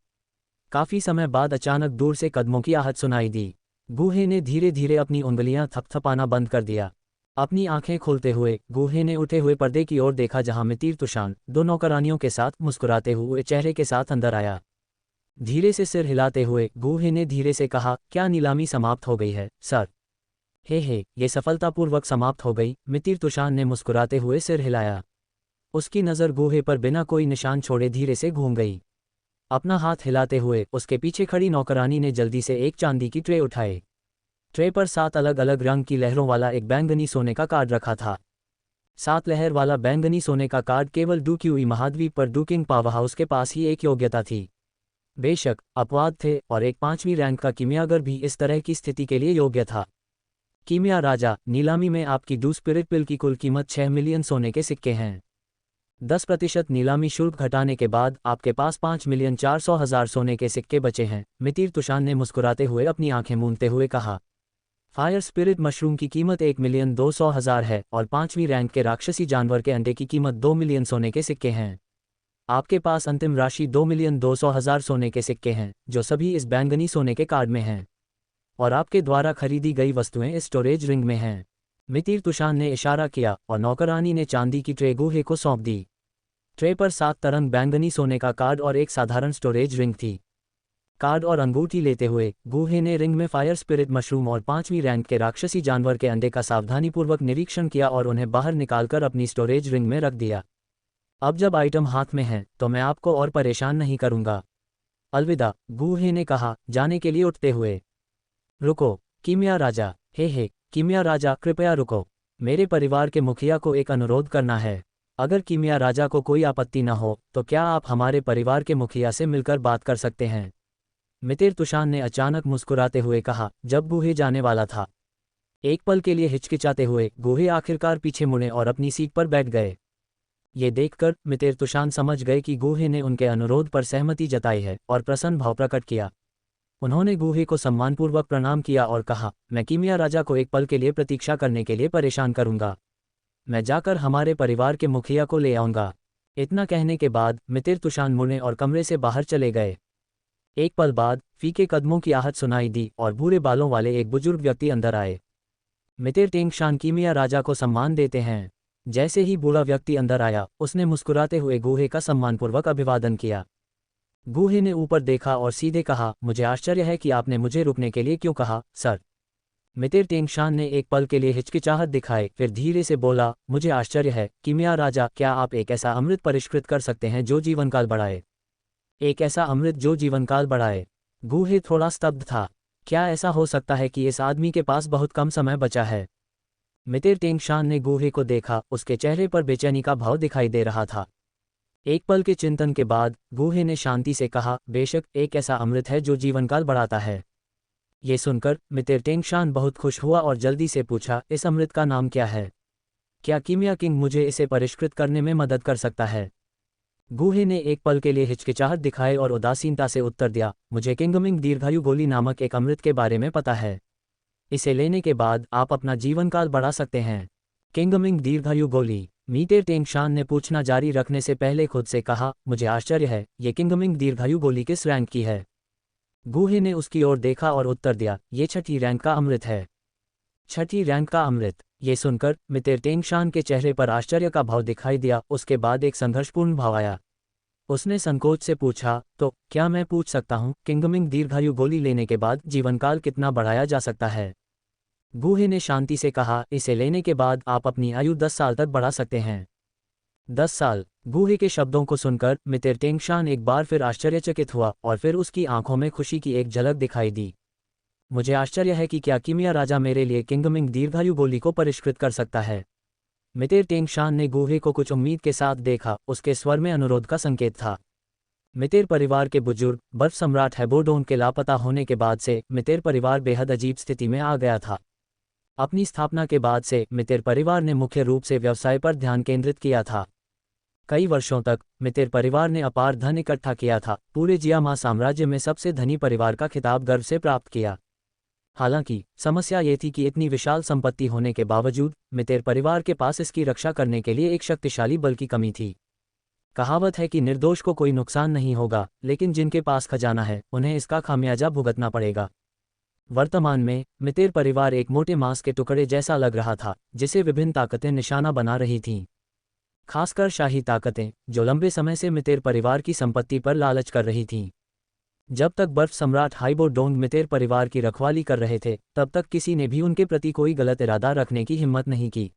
काफी समय बाद अचानक दूर से कदमों की आहट सुनाई दी। गूहे ने धीरे धीरे अपनी उंगलियां थपथपाना बंद कर दिया। अपनी आंखें खोलते हुए गूहे ने उठे हुए पर्दे की ओर देखा, जहां मितिर तुशान 2 नौकरानियों के साथ मुस्कुराते हुए चेहरे के साथ अंदर आया। धीरे से सिर हिलाते हुए गूहे ने धीरे से कहा, क्या नीलामी समाप्त हो गई है, सर? हे, ये सफलतापूर्वक समाप्त हो गई, मितिर तुशान ने मुस्कुराते हुए सिर हिलाया। उसकी नज़र गूहे पर बिना कोई निशान छोड़े धीरे से घूम गई। अपना हाथ हिलाते हुए उसके पीछे खड़ी नौकरानी ने जल्दी से एक चांदी की ट्रे उठाई। ट्रे पर 7 अलग अलग रंग की लहरों वाला एक बैंगनी सोने का कार्ड रखा था। 7 लहर वाला बैंगनी सोने का कार्ड केवल डूक्यूई महाद्वीप पर डूकिंग पावरहाउस के पास ही एक योग्यता थी। बेशक अपवाद थे और एक 5वीं रैंक का कीमियागर भी इस तरह की स्थिति के लिए योग्य था। कीमिया राजा, नीलामी में आपकी डू स्पिरिट पिल की कुल कीमत 6 मिलियन सोने के सिक्के हैं। 10% नीलामी शुल्क घटाने के बाद आपके पास 5,400,000 सोने के सिक्के बचे हैं, मितिर तुशान ने मुस्कुराते हुए अपनी आंखें मूंदते हुए कहा। फायर स्पिरिट मशरूम की कीमत 1,200,000 है और 5वीं रैंक के राक्षसी जानवर के अंडे की कीमत 2 मिलियन सोने के सिक्के हैं। आपके पास अंतिम राशि 2,200,000 सोने के सिक्के हैं, जो सभी इस बैंगनी सोने के कार्ड में हैं। और आपके द्वारा खरीदी गई वस्तुएं इस स्टोरेज रिंग में हैं। मितिर तुशान ने इशारा किया और नौकरानी ने चांदी की ट्रे गूहे को सौंप दी। ट्रे पर 7 तरंग बैंगनी सोने का कार्ड और एक साधारण स्टोरेज रिंग थी। कार्ड और अंगूठी लेते हुए गुहे ने रिंग में फायर स्पिरिट मशरूम और 5वीं रैंक के राक्षसी जानवर के अंडे का सावधानीपूर्वक निरीक्षण किया और उन्हें बाहर निकालकर अपनी स्टोरेज रिंग में रख दिया। अब जब आइटम हाथ में है तो मैं आपको और परेशान नहीं करूंगा। अलविदा, गुहे ने कहा, जाने के लिए उठते हुए। रुको कीमिया राजा, हे कीमिया राजा, कृपया रुको। मेरे परिवार के मुखिया को एक अनुरोध करना है। अगर कीमिया राजा को कोई आपत्ति न हो तो क्या आप हमारे परिवार के मुखिया से मिलकर बात कर सकते हैं? मितिर तुशान ने अचानक मुस्कुराते हुए कहा जब गुहे जाने वाला था। एक पल के लिए हिचकिचाते हुए गुहे आखिरकार पीछे मुड़े और अपनी सीट पर बैठ गए। ये देखकर मितिर तुशान समझ गए कि गुहे ने उनके अनुरोध पर सहमति जताई है और प्रसन्न भाव प्रकट किया। उन्होंने गुहे को सम्मानपूर्वक प्रणाम किया और कहा, मैं कीमिया राजा को एक पल के लिए प्रतीक्षा करने के लिए परेशान करूंगा। मैं जाकर हमारे परिवार के मुखिया को ले आऊंगा। इतना कहने के बाद मितिर तुशान मुड़े और कमरे से बाहर चले गए। एक पल बाद फीके कदमों की आहट सुनाई दी और भूरे बालों वाले एक बुजुर्ग व्यक्ति अंदर आए। मितिर टेंगशान कीमिया राजा को सम्मान देते हैं। जैसे ही बूढ़ा व्यक्ति अंदर आया उसने मुस्कुराते हुए गुहे का सम्मानपूर्वक अभिवादन किया। गुहे ने ऊपर देखा और सीधे कहा, मुझे आश्चर्य है कि आपने मुझे रुकने के लिए क्यों कहा, सर। मितिर टेंगशान ने एक पल के लिए हिचकिचाहट दिखाए, फिर धीरे से बोला, मुझे आश्चर्य है कीमिया राजा, क्या आप एक ऐसा अमृत परिष्कृत कर सकते हैं जो जीवनकाल बढ़ाए? एक ऐसा अमृत जो जीवनकाल बढ़ाए? गुहे थोड़ा स्तब्ध था। क्या ऐसा हो सकता है कि इस आदमी के पास बहुत कम समय बचा है? मितिर टेंगशान ने गुहे को देखा, उसके चेहरे पर बेचैनी का भाव दिखाई दे रहा था। एक पल के चिंतन के बाद गुहे ने शांति से कहा, बेशक एक ऐसा अमृत है जो जीवनकाल बढ़ाता है। ये सुनकर मितिर टेंगशान बहुत खुश हुआ और जल्दी से पूछा, इस अमृत का नाम क्या है? क्या कीमिया किंग मुझे इसे परिष्कृत करने में मदद कर सकता है? गुहे ने एक पल के लिए हिचकिचाहट दिखाए और उदासीनता से उत्तर दिया, मुझे किंगमिंग दीर्घायु गोली नामक एक अमृत के बारे में पता है। इसे लेने के बाद आप अपना जीवनकाल बढ़ा सकते हैं। किंगमिंग दीर्घायु गोली? मितिर टेंगशान ने पूछना जारी रखने से पहले खुद से कहा, मुझे आश्चर्य है, ये किंगमिंग दीर्घायु गोली किस रैंक की है? गुहे ने उसकी ओर देखा और उत्तर दिया, ये 6ठी रैंक का अमृत है। 6ठी रैंक का अमृत? ये सुनकर मितिर टेंगशान के चेहरे पर आश्चर्य का भाव दिखाई दिया। उसके बाद एक संघर्षपूर्ण भाव आया। उसने संकोच से पूछा, तो क्या मैं पूछ सकता हूँ, किंगमिंग दीर्घायु गोली लेने के बाद जीवनकाल कितना बढ़ाया जा सकता है? गुहे ने शांति से कहा, इसे लेने के बाद आप अपनी आयु 10 साल तक बढ़ा सकते हैं। 10 साल? गुहे के शब्दों को सुनकर मितिर टेंगशान एक बार फिर आश्चर्यचकित हुआ और फिर उसकी आंखों में खुशी की एक झलक दिखाई दी। मुझे आश्चर्य है कि क्या कीमिया राजा मेरे लिए किंगमिंग दीर्घायु गोली को परिष्कृत कर सकता है? मितिर टेंगशान ने गुहे को कुछ उम्मीद के साथ देखा, उसके स्वर में अनुरोध का संकेत था। मितिर परिवार के बुजुर्ग बर्फ सम्राट हेबोडोन के लापता होने के बाद से मितिर परिवार बेहद अजीब स्थिति में आ गया था। अपनी स्थापना के बाद से मितिर परिवार ने मुख्य रूप से व्यवसाय पर ध्यान केंद्रित किया था। कई वर्षों तक मितिर परिवार ने अपार धन इकट्ठा किया था, पूरे जियामा साम्राज्य में सबसे धनी परिवार का खिताब गर्व से प्राप्त किया। हालांकि समस्या ये थी कि इतनी विशाल संपत्ति होने के बावजूद मितिर परिवार के पास इसकी रक्षा करने के लिए एक शक्तिशाली बल की कमी थी। कहावत है कि निर्दोष को कोई नुकसान नहीं होगा, लेकिन जिनके पास खजाना है उन्हें इसका खामियाजा भुगतना पड़ेगा। वर्तमान में मितिर परिवार एक मोटे मांस के टुकड़े जैसा लग रहा था, जिसे विभिन्न ताकतें निशाना बना रही थीं। खासकर शाही ताकतें, जो लंबे समय से मितिर परिवार की संपत्ति पर लालच कर रही थीं। जब तक बर्फ सम्राट हाइबोडोंग मितिर परिवार की रखवाली कर रहे थे, तब तक किसी ने भी उनके प्रति कोई गलत इरादा रखने की हिम्मत नहीं की।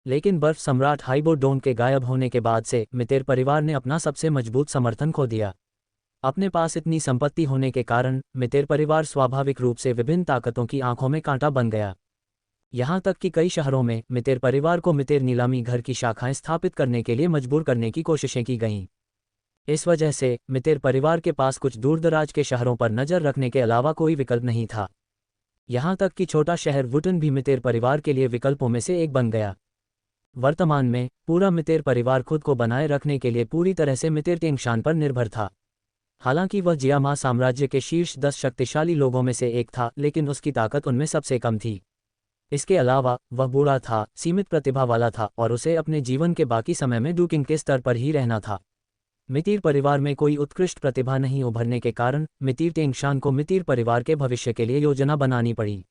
लेकिन बर्फ सम्राट हाइबोडोंग के गायब होने के बाद से मितिर परिवार ने अपना सबसे मजबूत समर्थन खो दिया। अपने पास इतनी संपत्ति होने के कारण मितिर परिवार स्वाभाविक रूप से विभिन्न ताकतों की आंखों में कांटा बन गया। यहाँ तक कि कई शहरों में मितिर परिवार को मितिर नीलामी घर की शाखाएं स्थापित करने के लिए मजबूर करने की कोशिशें की गईं। इस वजह से मितिर परिवार के पास कुछ दूरदराज के शहरों पर नजर रखने के अलावा कोई विकल्प नहीं था। यहाँ तक कि छोटा शहर वुटन भी मितिर परिवार के लिए विकल्पों में से एक बन गया। वर्तमान में पूरा मितिर परिवार खुद को बनाए रखने के लिए पूरी तरह से मितिर टेंगशान पर निर्भर था। हालांकि वह जियामा साम्राज्य के शीर्ष 10 शक्तिशाली लोगों में से एक था, लेकिन उसकी ताकत उनमें सबसे कम थी। इसके अलावा वह बूढ़ा था, सीमित प्रतिभा वाला था और उसे अपने जीवन के बाकी समय में डूकिंग के स्तर पर ही रहना था। मितिर परिवार में कोई उत्कृष्ट प्रतिभा नहीं उभरने के कारण मितिर टेंगशान को मितिर परिवार के भविष्य के लिए योजना बनानी पड़ी।